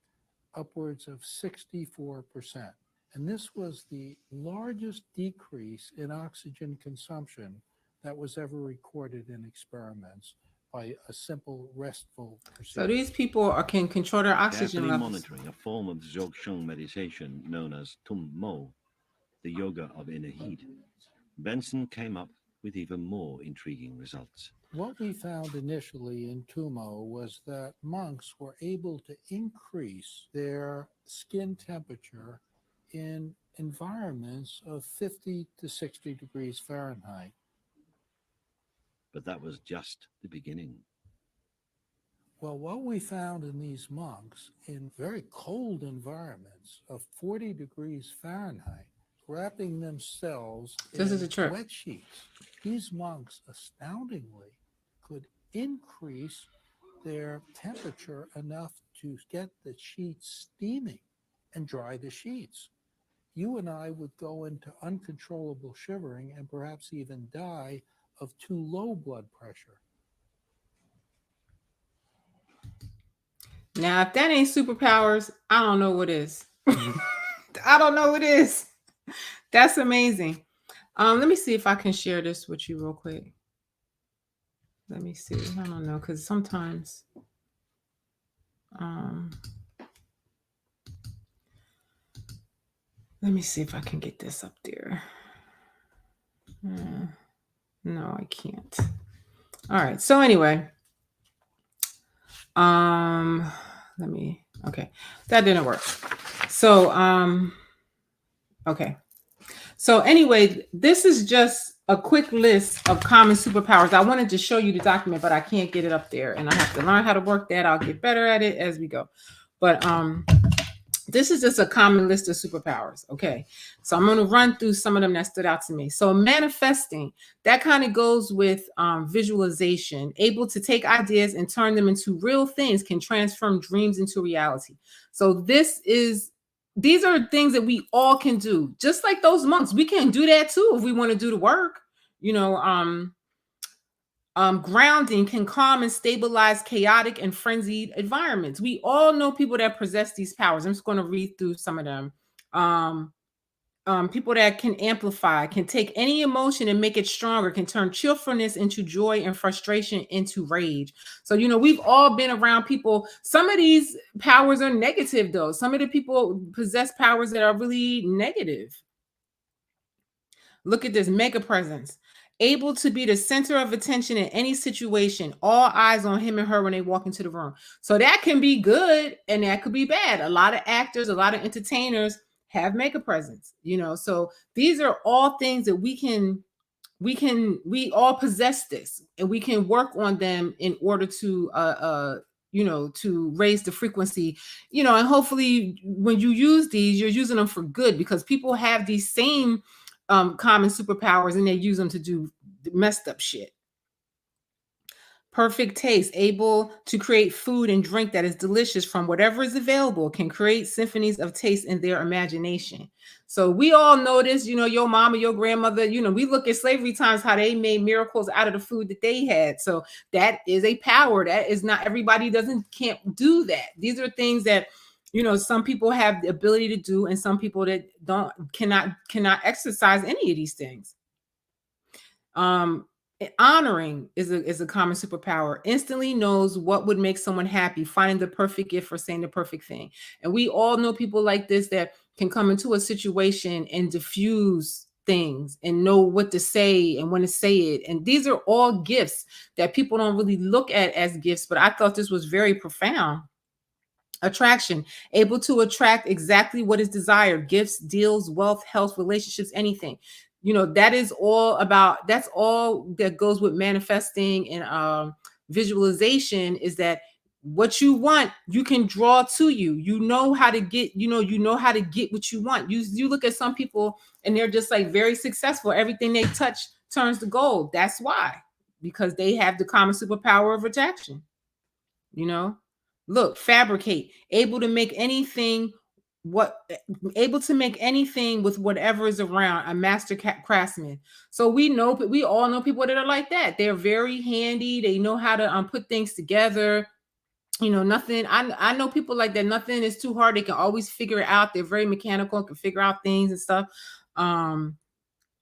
upwards of 64%. And this was the largest decrease in oxygen consumption that was ever recorded in experiments by a simple restful procedure.
So these people can control their oxygen levels.
Monitoring a form of Dzogchen meditation known as Tum Mo, the yoga of inner heat, Benson came up with even more intriguing results.
What we found initially in Tumo was that monks were able to increase their skin temperature in environments of 50 to 60 degrees Fahrenheit.
But that was just the beginning.
Well, what we found in these monks in very cold environments of 40 degrees Fahrenheit, wrapping themselves in wet sheets, these monks astoundingly could increase their temperature enough to get the sheets steaming and dry the sheets. You and I would go into uncontrollable shivering and perhaps even die of too low blood pressure.
Now, if that ain't superpowers, I don't know what is. I don't know what is. That's amazing. Let me see if I can share this with you real quick. Let me see. I don't know, because sometimes let me see if I can get this up there. No, I can't. All right. So anyway, okay. That didn't work. So, okay. So anyway, this is just a quick list of common superpowers. I wanted to show you the document, but I can't get it up there, and I have to learn how to work that. I'll get better at it as we go. But this is just a common list of superpowers. Okay. So I'm going to run through some of them that stood out to me. So manifesting, that kind of goes with visualization, able to take ideas and turn them into real things, can transform dreams into reality. So these are things that we all can do, just like those monks. We can do that too if we want to do the work. You know, grounding can calm and stabilize chaotic and frenzied environments. We all know people that possess these powers. I'm just going to read through some of them. people that can amplify, can take any emotion and make it stronger, can turn cheerfulness into joy and frustration into rage. So, we've all been around people. Some of these powers are negative, though. Some of the people possess powers that are really negative. Look at this mega presence. Able to be the center of attention in any situation, all eyes on him and her when they walk into the room. So that can be good and that could be bad. A lot of actors, a lot of entertainers have mega presence, So these are all things that we all possess this, and we can work on them in order to to raise the frequency, and hopefully when you use these, you're using them for good, because people have these same common superpowers and they use them to do messed up shit. Perfect taste, able to create food and drink that is delicious from whatever is available, can create symphonies of taste in their imagination. So we all know this, your mama, your grandmother, we look at slavery times, how they made miracles out of the food that they had. So that is a power. That is not, everybody can't do that. These are things that, some people have the ability to do, and some people that cannot exercise any of these things. Honoring is a common superpower. Instantly knows what would make someone happy, finding the perfect gift or saying the perfect thing. And we all know people like this that can come into a situation and diffuse things and know what to say and when to say it. And these are all gifts that people don't really look at as gifts, but I thought this was very profound. Attraction, able to attract exactly what is desired, gifts, deals, wealth, health, relationships, anything. That is all about, that's all that goes with manifesting and visualization, is that what you want, you can draw to you. You know how to get what you want. You look at some people and they're just like very successful. Everything they touch turns to gold. That's why, because they have the common superpower of attraction. Look, fabricate, able to make anything with whatever is around, a master craftsman. So we all know people that are like that. They're very handy. They know how to put things together. Nothing. I know people like that. Nothing is too hard. They can always figure it out. They're very mechanical, can figure out things and stuff. Let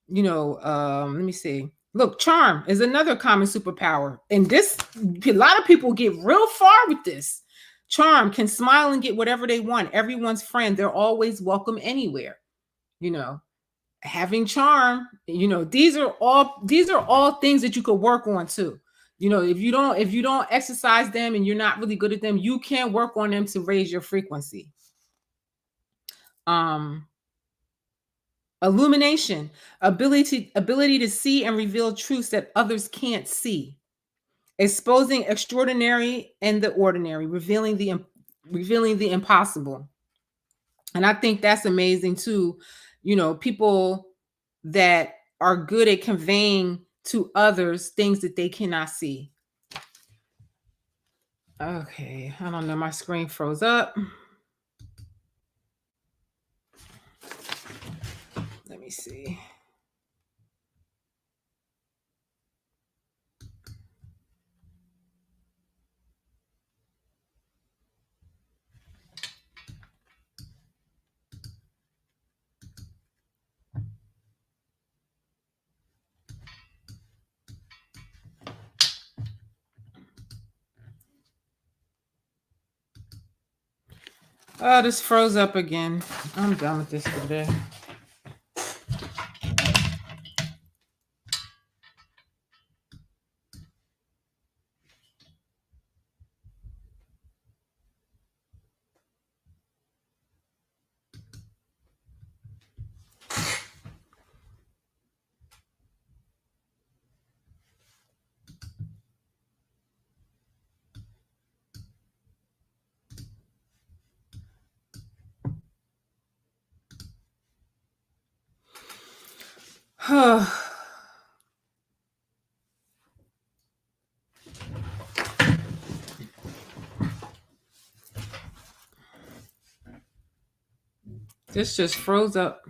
me see. Look, charm is another common superpower. And this, a lot of people get real far with this. Charm, can smile and get whatever they want. Everyone's friend. They're always welcome anywhere. Having charm, these are all things that you could work on too. If you don't exercise them and you're not really good at them, you can work on them to raise your frequency. Illumination, ability to see and reveal truths that others can't see. Exposing extraordinary and the ordinary, revealing the impossible. And I think that's amazing too. People that are good at conveying to others things that they cannot see. Okay, I don't know, my screen froze up. Let me see. Oh, this froze up again. I'm done with this today. This just froze up.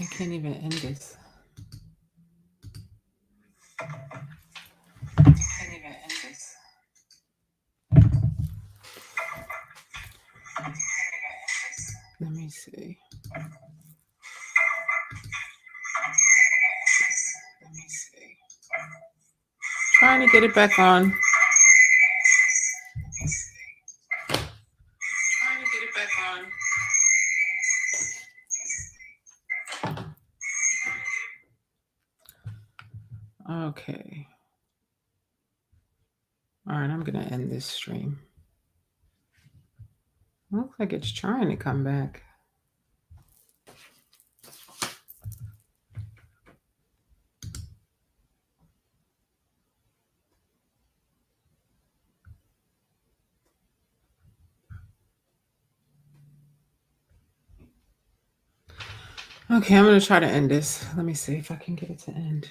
I can't even end this. Let me see. Trying to get it back on. Okay. All right, I'm going to end this stream. Looks like it's trying to come back. Okay, I'm going to try to end this. Let me see if I can get it to end.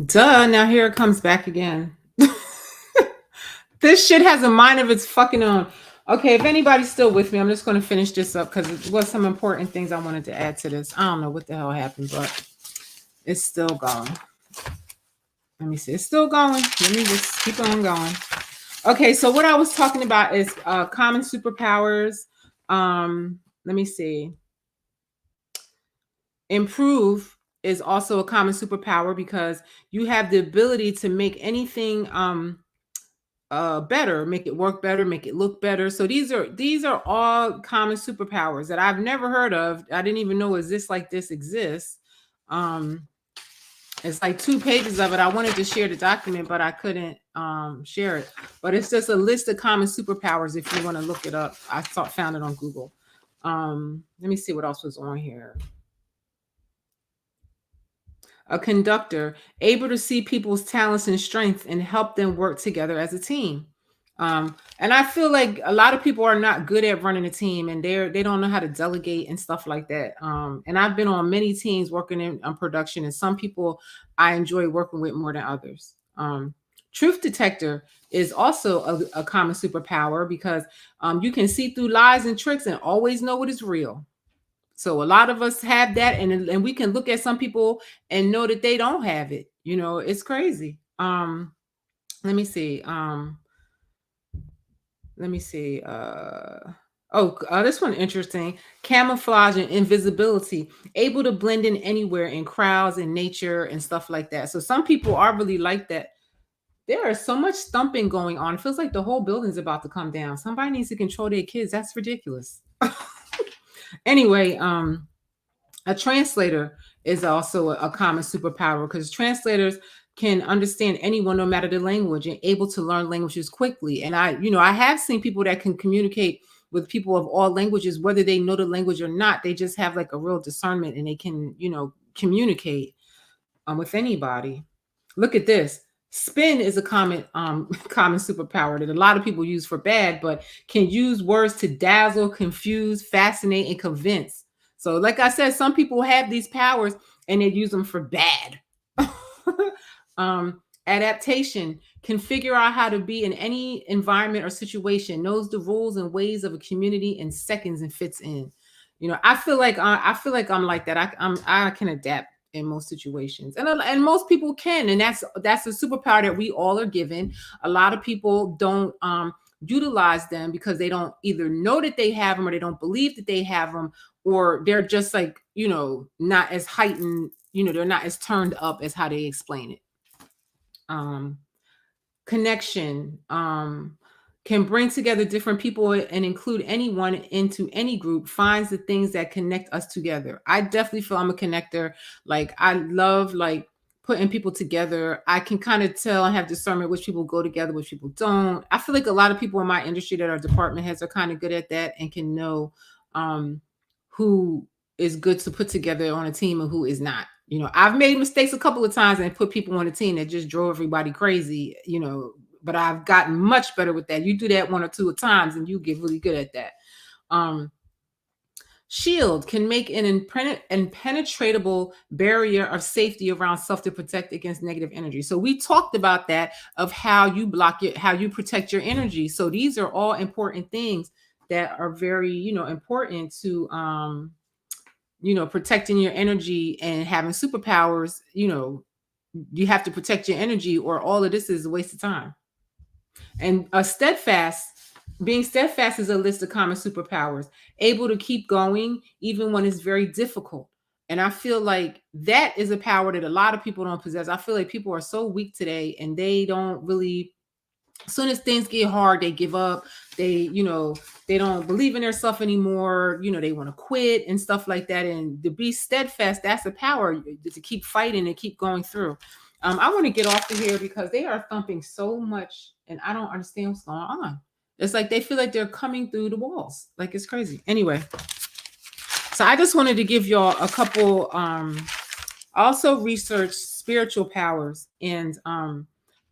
Duh, now here it comes back again. This shit has a mind of its fucking own. Okay, if anybody's still with me, I'm just going to finish this up because it was some important things I wanted to add to this. I don't know what the hell happened, but it's still going. Let me see. It's still going. Let me just keep on going. Okay, so what I was talking about is common superpowers. Let me see. Improve is also a common superpower because you have the ability to make anything better, make it work better, make it look better. So these are all common superpowers that I've never heard of. I didn't even know this exists. It's like 2 pages of it. I wanted to share the document, but I couldn't share it. But it's just a list of common superpowers if you want to look it up. I found it on Google. Let me see what else was on here. A conductor, able to see people's talents and strengths and help them work together as a team. And I feel like a lot of people are not good at running a team, and they don't know how to delegate and stuff like that. And I've been on many teams working in production, and some people I enjoy working with more than others. Truth detector is also a common superpower because you can see through lies and tricks and always know what is real. So a lot of us have that, and we can look at some people and know that they don't have it. You know, it's crazy. Let me see. This one interesting. Camouflage and invisibility, able to blend in anywhere in crowds and nature and stuff like that. So some people are really like that. There is so much thumping going on. It feels like the whole building's about to come down. Somebody needs to control their kids. That's ridiculous. Anyway, a translator is also a common superpower because translators can understand anyone no matter the language and able to learn languages quickly. And I have seen people that can communicate with people of all languages, whether they know the language or not. They just have like a real discernment and they can, communicate with anybody. Look at this. Spin is a common superpower that a lot of people use for bad, but can use words to dazzle, confuse, fascinate, and convince. So like I said, some people have these powers and they use them for bad. Adaptation, can figure out how to be in any environment or situation, knows the rules and ways of a community in seconds and fits in. I feel like I'm like that. I can adapt in most situations, and most people can, and that's a superpower that we all are given. A lot of people don't utilize them because they don't either know that they have them or they don't believe that they have them, or they're just like not as heightened, they're not as turned up as how they explain it. Connection, can bring together different people and include anyone into any group, finds the things that connect us together. I definitely feel I'm a connector. Like I love putting people together. I can kind of tell and have discernment which people go together, which people don't. I feel like a lot of people in my industry that are department heads are kind of good at that and can know who is good to put together on a team and who is not. I've made mistakes a couple of times and put people on a team that just drove everybody crazy, but I've gotten much better with that. You do that 1 or 2 times and you get really good at that. shield, can make an impenetrable barrier of safety around self to protect against negative energy. So we talked about that, of how you how you protect your energy. So these are all important things that are very, important to, protecting your energy and having superpowers. You have to protect your energy, or all of this is a waste of time. And being steadfast is a list of common superpowers, able to keep going even when it's very difficult. And I feel like that is a power that a lot of people don't possess. I feel like people are so weak today, and they don't really, as soon as things get hard, they give up. They don't believe in themselves anymore. They want to quit and stuff like that. And to be steadfast, that's a power, to keep fighting and keep going through. I want to get off of here because they are thumping so much, and I don't understand what's going on. It's like they feel like they're coming through the walls. Like, it's crazy. Anyway, so I just wanted to give y'all a couple. Also research spiritual powers and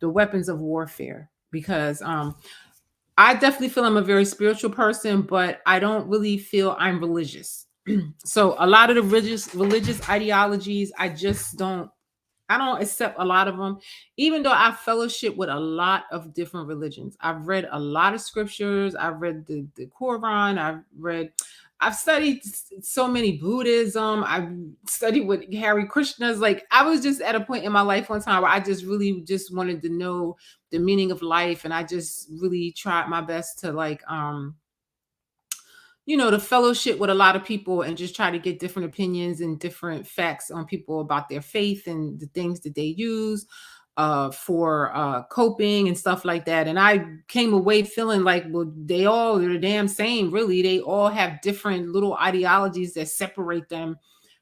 the weapons of warfare, because I definitely feel I'm a very spiritual person, but I don't really feel I'm religious. So a lot of the religious ideologies, I don't accept a lot of them, even though I fellowship with a lot of different religions. I've read a lot of scriptures. I've read the Quran. I've studied so many Buddhism. I've studied with Hare Krishnas. Like, I was just at a point in my life one time where I just really just wanted to know the meaning of life. And I just really tried my best to, like, to fellowship with a lot of people and just try to get different opinions and different facts on people about their faith and the things that they use for coping and stuff like that. And I came away feeling like, well, they're the damn same, really. They all have different little ideologies that separate them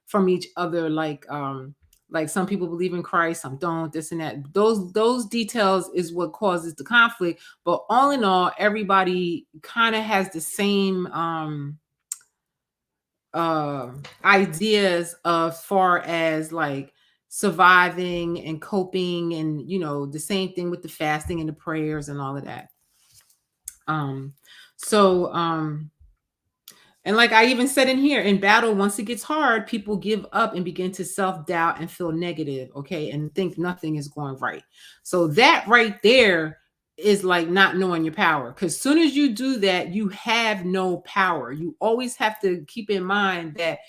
from each other. Like some people believe in Christ, some don't, this and that. Those details is what causes the conflict. But all in all, everybody kind of has the same ideas as far as like surviving and coping, and the same thing with the fasting and the prayers and all of that. And like I even said in here, in battle, once it gets hard, people give up and begin to self-doubt and feel negative, okay, and think nothing is going right. So that right there is like not knowing your power, because as soon as you do that, you have no power. You always have to keep in mind that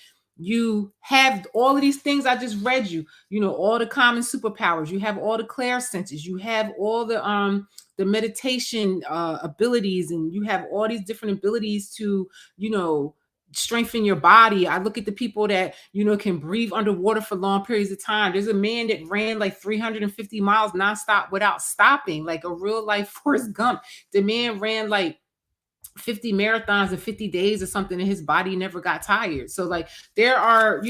you have all of these things I just read you, all the common superpowers. You have all the clairsenses. You have all the meditation abilities, and you have all these different abilities to, strengthen your body. I look at the people that, can breathe underwater for long periods of time. There's a man that ran like 350 miles nonstop without stopping, like a real life Forrest Gump. The man ran like 50 marathons in 50 days or something, and his body never got tired. So like there are,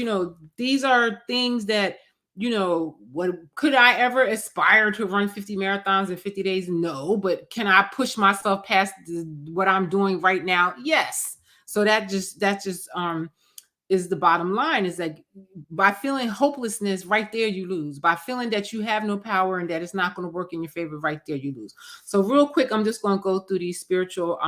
these are things that, what could I ever aspire to run 50 marathons in 50 days? No, but can I push myself past what I'm doing right now? Yes. So that just is the bottom line, is like by feeling hopelessness, right there you lose. By feeling that you have no power and that it's not going to work in your favor, right there you lose. So real quick, I'm just going to go through these spiritual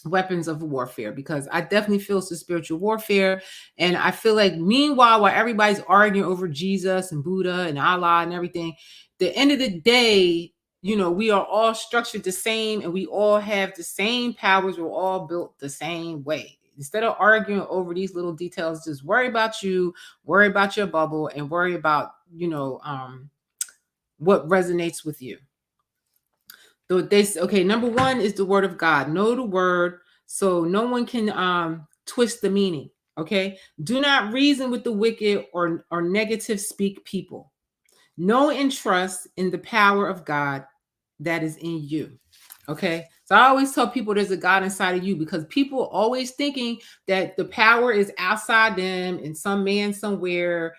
weapons of warfare, because I definitely feel it's a spiritual warfare. And I feel like meanwhile, while everybody's arguing over Jesus and Buddha and Allah and everything, the end of the day, we are all structured the same, and we all have the same powers. We're all built the same way. Instead of arguing over these little details, just worry about you, worry about your bubble, and worry about, what resonates with you. So number one is the word of God. Know the word so no one can twist the meaning. Okay. Do not reason with the wicked or negative speak people. Know and trust in the power of God that is in you. Okay. So I always tell people there's a God inside of you, because people always thinking that the power is outside them in some man somewhere,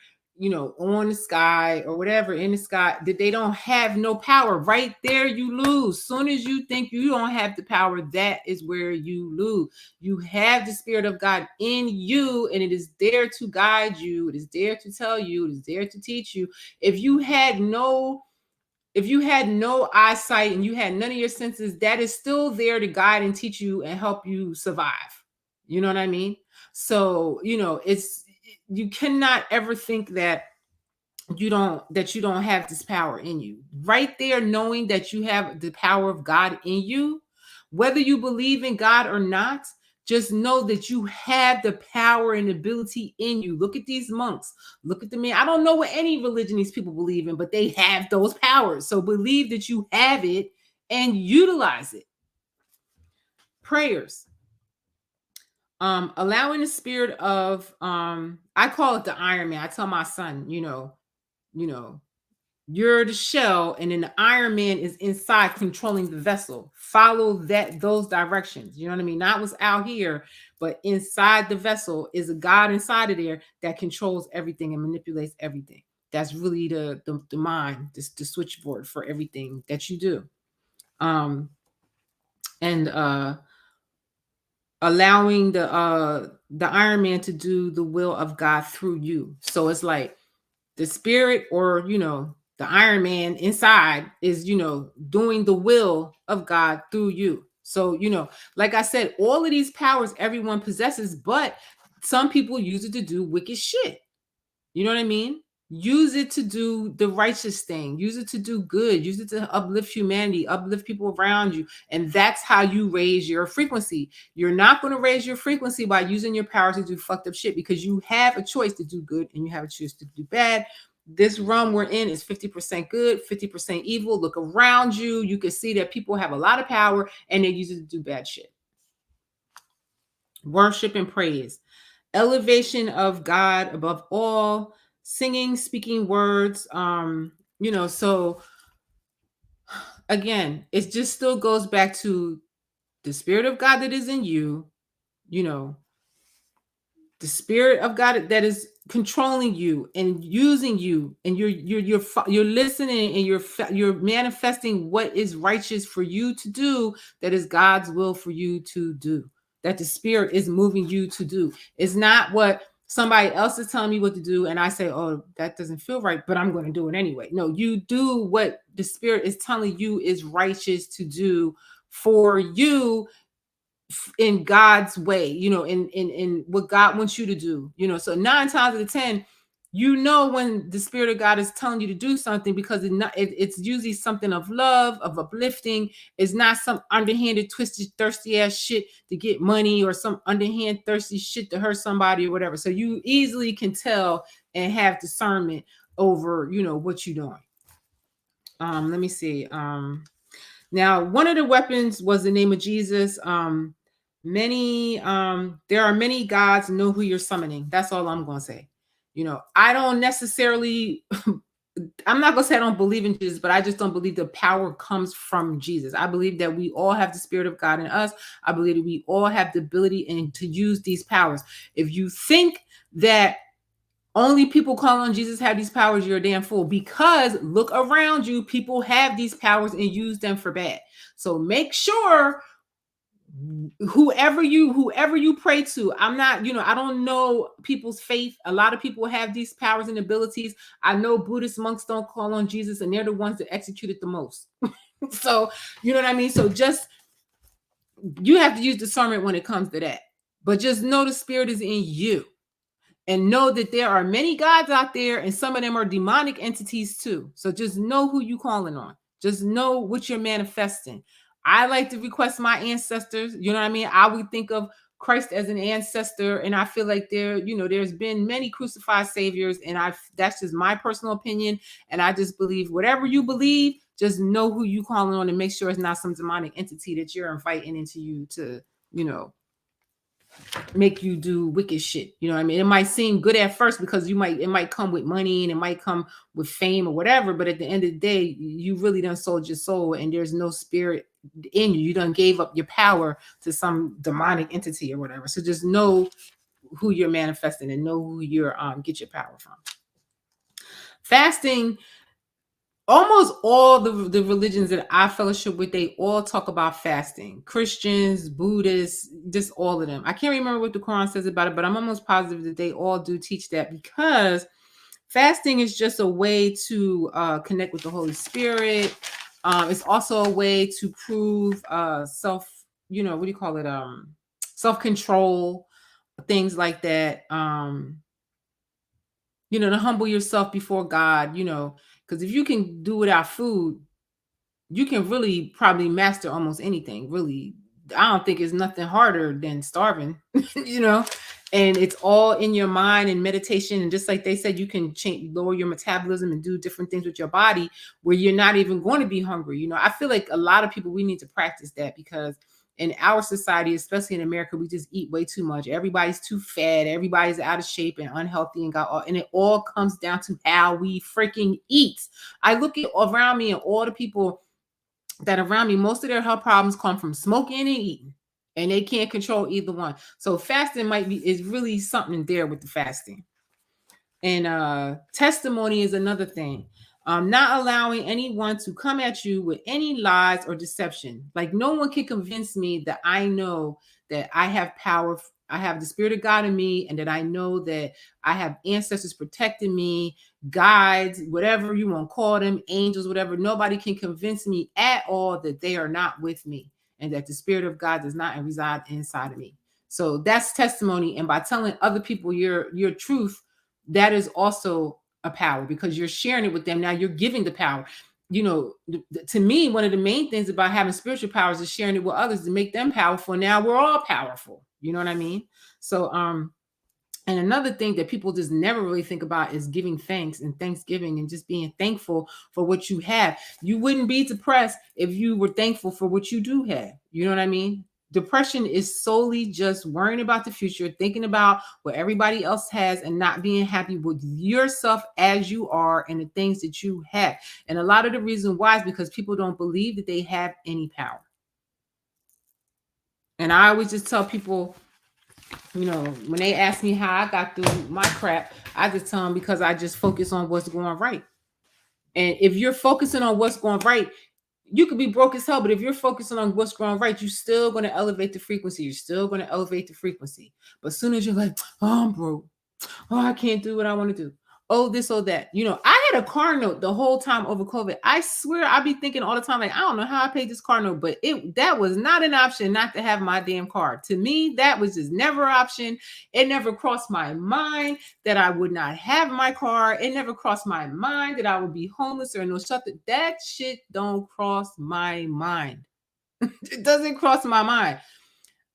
on the sky or whatever, in the sky, that they don't have no power. Right there you lose. Soon as you think you don't have the power, that is where you lose. You have the Spirit of God in you, and it is there to guide you. It is there to tell you. It is there to teach you. If you had no eyesight and you had none of your senses, that is still there to guide and teach you and help you survive. You know what I mean? So, you cannot ever think that you don't have this power in you. Right there, knowing that you have the power of God in you, whether you believe in God or not, just know that you have the power and ability in you. Look at these monks. Look at the man. I don't know what any religion these people believe in, but they have those powers. So believe that you have it and utilize it. Prayers. Allowing the spirit of I call it the Iron Man. I tell my son, you're the shell, and then the Iron Man is inside controlling the vessel. Follow those directions. You know what I mean? Not what's out here, but inside the vessel is a God inside of there that controls everything and manipulates everything. That's really the mind, the switchboard for everything that you do. And allowing the Iron Man to do the will of God through you. So it's like the spirit, or the Iron Man inside is doing the will of God through you. So like I said, all of these powers everyone possesses, but some people use it to do wicked shit. You know what I mean? Use it to do the righteous thing. Use it to do good. Use it to uplift humanity, uplift people around you. And that's how you raise your frequency. You're not going to raise your frequency by using your power to do fucked up shit, because you have a choice to do good and you have a choice to do bad. This realm we're in is 50% good, 50% evil. Look around you. You can see that people have a lot of power and they use it to do bad shit. Worship and praise. Elevation of God above all. Singing, speaking words. So again, it just still goes back to the spirit of God that is in you, the spirit of God that is controlling you and using you, and you're listening, and you're manifesting what is righteous for you to do, that is God's will for you to do, that the spirit is moving you to do. It's not what somebody else is telling me what to do and I say, oh, that doesn't feel right, but I'm going to do it anyway. No, you do what the spirit is telling you is righteous to do for you, in God's way, in what God wants you to do, so 9 times out of 10, when the spirit of God is telling you to do something, because it's usually something of love, of uplifting. It's not some underhanded, twisted, thirsty ass shit to get money, or some underhand, thirsty shit to hurt somebody or whatever. So you easily can tell and have discernment over, what you're doing. Let me see. Now, one of the weapons was the name of Jesus. There are many gods. Know who you're summoning. That's all I'm going to say. I don't necessarily, I'm not going to say I don't believe in Jesus, but I just don't believe the power comes from Jesus. I believe that we all have the spirit of God in us. I believe that we all have the ability and to use these powers. If you think that only people calling on Jesus have these powers, you're a damn fool, because look around you. People have these powers and use them for bad. So make sure whoever you pray to, I'm not, I don't know people's faith. A lot of people have these powers and abilities. I know Buddhist monks don't call on Jesus, and they're the ones that execute it the most. So, you know what I mean? So just, you have to use discernment when it comes to that. But just know the spirit is in you. And know that there are many gods out there, and some of them are demonic entities too. So just know who you calling on. Just know what you're manifesting. I like to request my ancestors. You know what I mean? I would think of Christ as an ancestor, and I feel like there's been many crucified saviors, and that's just my personal opinion. And I just believe whatever you believe, just know who you calling on, and make sure it's not some demonic entity that you're inviting into you to, make you do wicked shit. You know what I mean? It might seem good at first because it might come with money, and it might come with fame or whatever, but at the end of the day, you really done sold your soul, and there's no spirit in you. You done gave up your power to some demonic entity or whatever. So just know who you're manifesting, and know who you're get your power from. Fasting. Almost all the religions that I fellowship with, they all talk about fasting. Christians, Buddhists, just all of them. I can't remember what the Quran says about it, but I'm almost positive that they all do teach that, because fasting is just a way to connect with the Holy Spirit. It's also a way to prove self-control. things like that. To humble yourself before God, because if you can do without food, you can really probably master almost anything. Really, I don't think it's nothing harder than starving, and it's all in your mind and meditation. And just like they said, you can lower your metabolism and do different things with your body where you're not even going to be hungry. I feel like a lot of people, we need to practice that, because in our society, especially in America, we just eat way too much. Everybody's too fat. Everybody's out of shape and unhealthy, and it all comes down to how we freaking eat. I look at around me, and all the people that around me, most of their health problems come from smoking and eating, and they can't control either one. So fasting is really something there with the fasting. And testimony is another thing. Not allowing anyone to come at you with any lies or deception. Like, no one can convince me that I know that I have power. I have the Spirit of God in me, and that I know that I have ancestors protecting me, guides, whatever you want to call them, angels, whatever. Nobody can convince me at all that they are not with me, and that the Spirit of God does not reside inside of me. So that's testimony. And by telling other people your truth, that is also a power, because you're sharing it with them. Now you're giving the power. To me, one of the main things about having spiritual powers is sharing it with others to make them powerful. Now we're all powerful. You know what I mean? So, and another thing that people just never really think about is giving thanks and Thanksgiving, and just being thankful for what you have. You wouldn't be depressed if you were thankful for what you do have. You know what I mean? Depression is solely just worrying about the future, thinking about what everybody else has, and not being happy with yourself as you are and the things that you have. And a lot of the reason why is because people don't believe that they have any power. And I always just tell people, when they ask me how I got through my crap, I just tell them, because I just focus on what's going right. And if you're focusing on what's going right, you could be broke as hell, but if you're focusing on what's going right, you're still going to elevate the frequency. You're still going to elevate the frequency. But as soon as you're like, oh, I'm broke. Oh, I can't do what I want to do. Oh, this or that. I had a car note the whole time over COVID. I swear, I be thinking all the time, like, I don't know how I paid this car note, but that was not an option not to have my damn car. To me, that was just never an option. It never crossed my mind that I would not have my car. It never crossed my mind that I would be homeless or no shelter. That shit don't cross my mind. It doesn't cross my mind.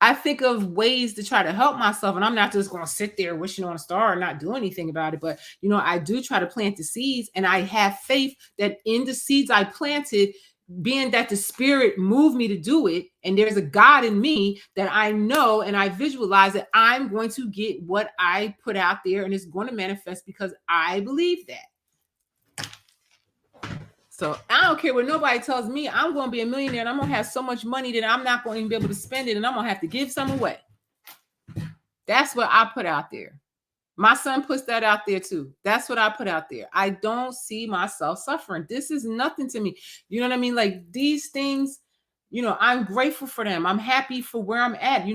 I think of ways to try to help myself, and I'm not just going to sit there wishing on a star and not do anything about it. But, I do try to plant the seeds, and I have faith that in the seeds I planted, being that the Spirit moved me to do it, and there's a God in me, that I know and I visualize that I'm going to get what I put out there, and it's going to manifest because I believe that. So I don't care what nobody tells me. I'm going to be a millionaire, and I'm going to have so much money that I'm not going to be able to spend it, and I'm going to have to give some away. That's what I put out there. My son puts that out there too. That's what I put out there. I don't see myself suffering. This is nothing to me. You know what I mean? Like, these things, I'm grateful for them. I'm happy for where I'm at.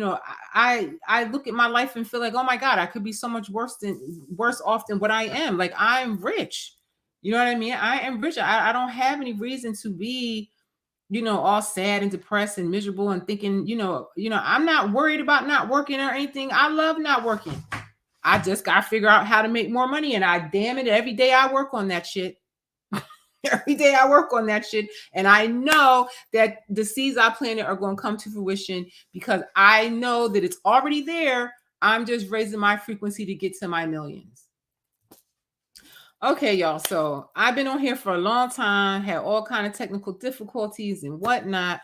I look at my life and feel like, oh my God, I could be so much worse off than what I am. Like, I'm rich. You know what I mean? I am rich. I don't have any reason to be, all sad and depressed and miserable and thinking, I'm not worried about not working or anything. I love not working. I just got to figure out how to make more money. And every day I work on that shit. Every day I work on that shit. And I know that the seeds I planted are going to come to fruition, because I know that it's already there. I'm just raising my frequency to get to my millions. Okay, y'all. So I've been on here for a long time, had all kind of technical difficulties and whatnot,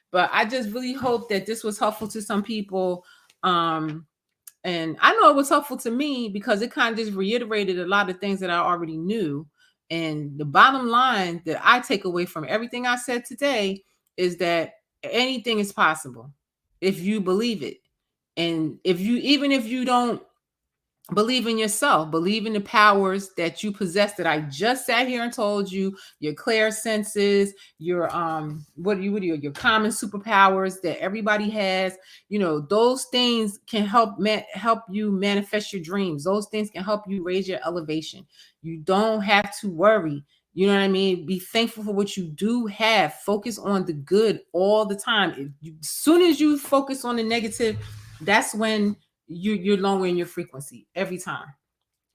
but I just really hope that this was helpful to some people. And I know it was helpful to me, because it kind of just reiterated a lot of things that I already knew. And the bottom line that I take away from everything I said today is that anything is possible if you believe it. And even if you don't believe in yourself, believe in the powers that you possess, that I just sat here and told you, your clairsenses, your your common superpowers that everybody has. Those things can help you manifest your dreams. Those things can help you raise your elevation. You don't have to worry. You know what I mean? Be thankful for what you do have. Focus on the good all the time. As soon as you focus on the negative, that's when you're lowering your frequency every time.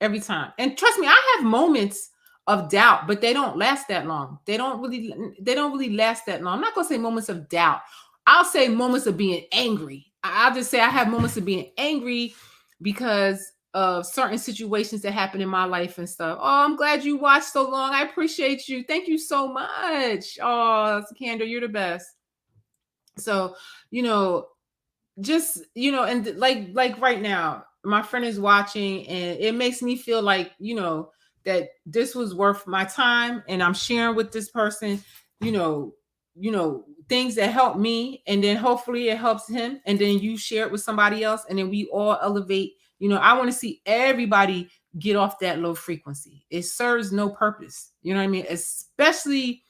Every time. And trust me, I have moments of doubt, but they don't last that long. They don't really last that long. I'm not gonna say moments of doubt. I'll say moments of being angry. I'll just say I have moments of being angry because of certain situations that happen in my life and stuff. Oh, I'm glad you watched so long. I appreciate you. Thank you so much. Oh, Sikander, you're the best. So, just, and like right now, my friend is watching, and it makes me feel like, that this was worth my time, and I'm sharing with this person, you know, things that help me, and then hopefully it helps him, and then you share it with somebody else, and then we all elevate. I want to see everybody get off that low frequency. It serves no purpose. You know what I mean? Especially,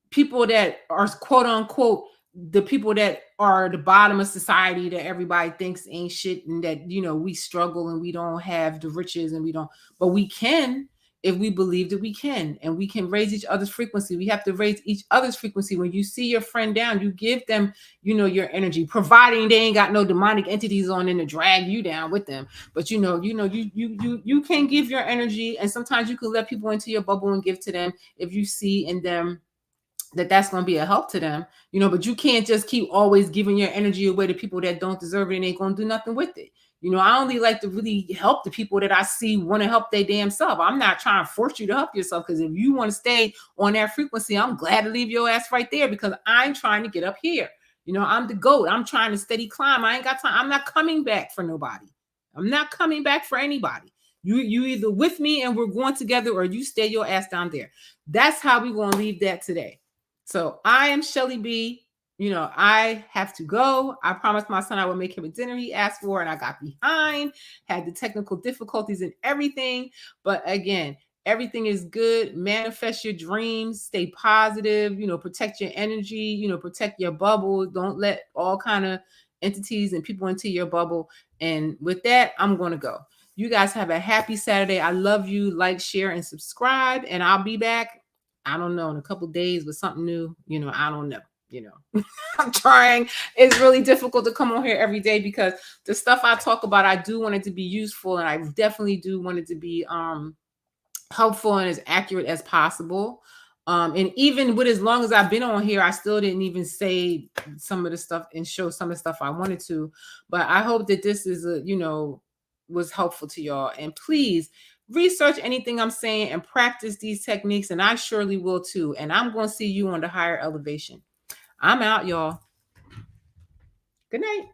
people that are quote unquote the people that are the bottom of society that everybody thinks ain't shit, and that we struggle and we don't have the riches, and we don't, but we can, if we believe that we can, and we can raise each other's frequency. We have to raise each other's frequency. When you see your friend down, you give them your energy, providing they ain't got no demonic entities on them to drag you down with them. But you can give your energy, and sometimes you can let people into your bubble and give to them if you see in them that's going to be a help to them, but you can't just keep always giving your energy away to people that don't deserve it and ain't going to do nothing with it. I only like to really help the people that I see want to help their damn self. I'm not trying to force you to help yourself, because if you want to stay on that frequency, I'm glad to leave your ass right there, because I'm trying to get up here. I'm the GOAT. I'm trying to steady climb. I ain't got time. I'm not coming back for nobody. I'm not coming back for anybody. You either with me and we're going together, or you stay your ass down there. That's how we're going to leave that today. So I am Shellie B. I have to go. I promised my son I would make him a dinner he asked for, and I got behind, had the technical difficulties and everything. But again, everything is good. Manifest your dreams. Stay positive. Protect your energy. Protect your bubble. Don't let all kind of entities and people into your bubble. And with that, I'm going to go. You guys have a happy Saturday. I love you. Like, share, and subscribe. And I'll be back, I don't know, in a couple days with something new. I don't know. I'm trying. It's really difficult to come on here every day, because the stuff I talk about, I do want it to be useful, and I definitely do want it to be helpful and as accurate as possible. And even with as long as I've been on here, I still didn't even say some of the stuff and show some of the stuff I wanted to. But I hope that this is was helpful to y'all. And please research anything I'm saying and practice these techniques, and I surely will too. And I'm going to see you on the higher elevation. I'm out, y'all. Good night.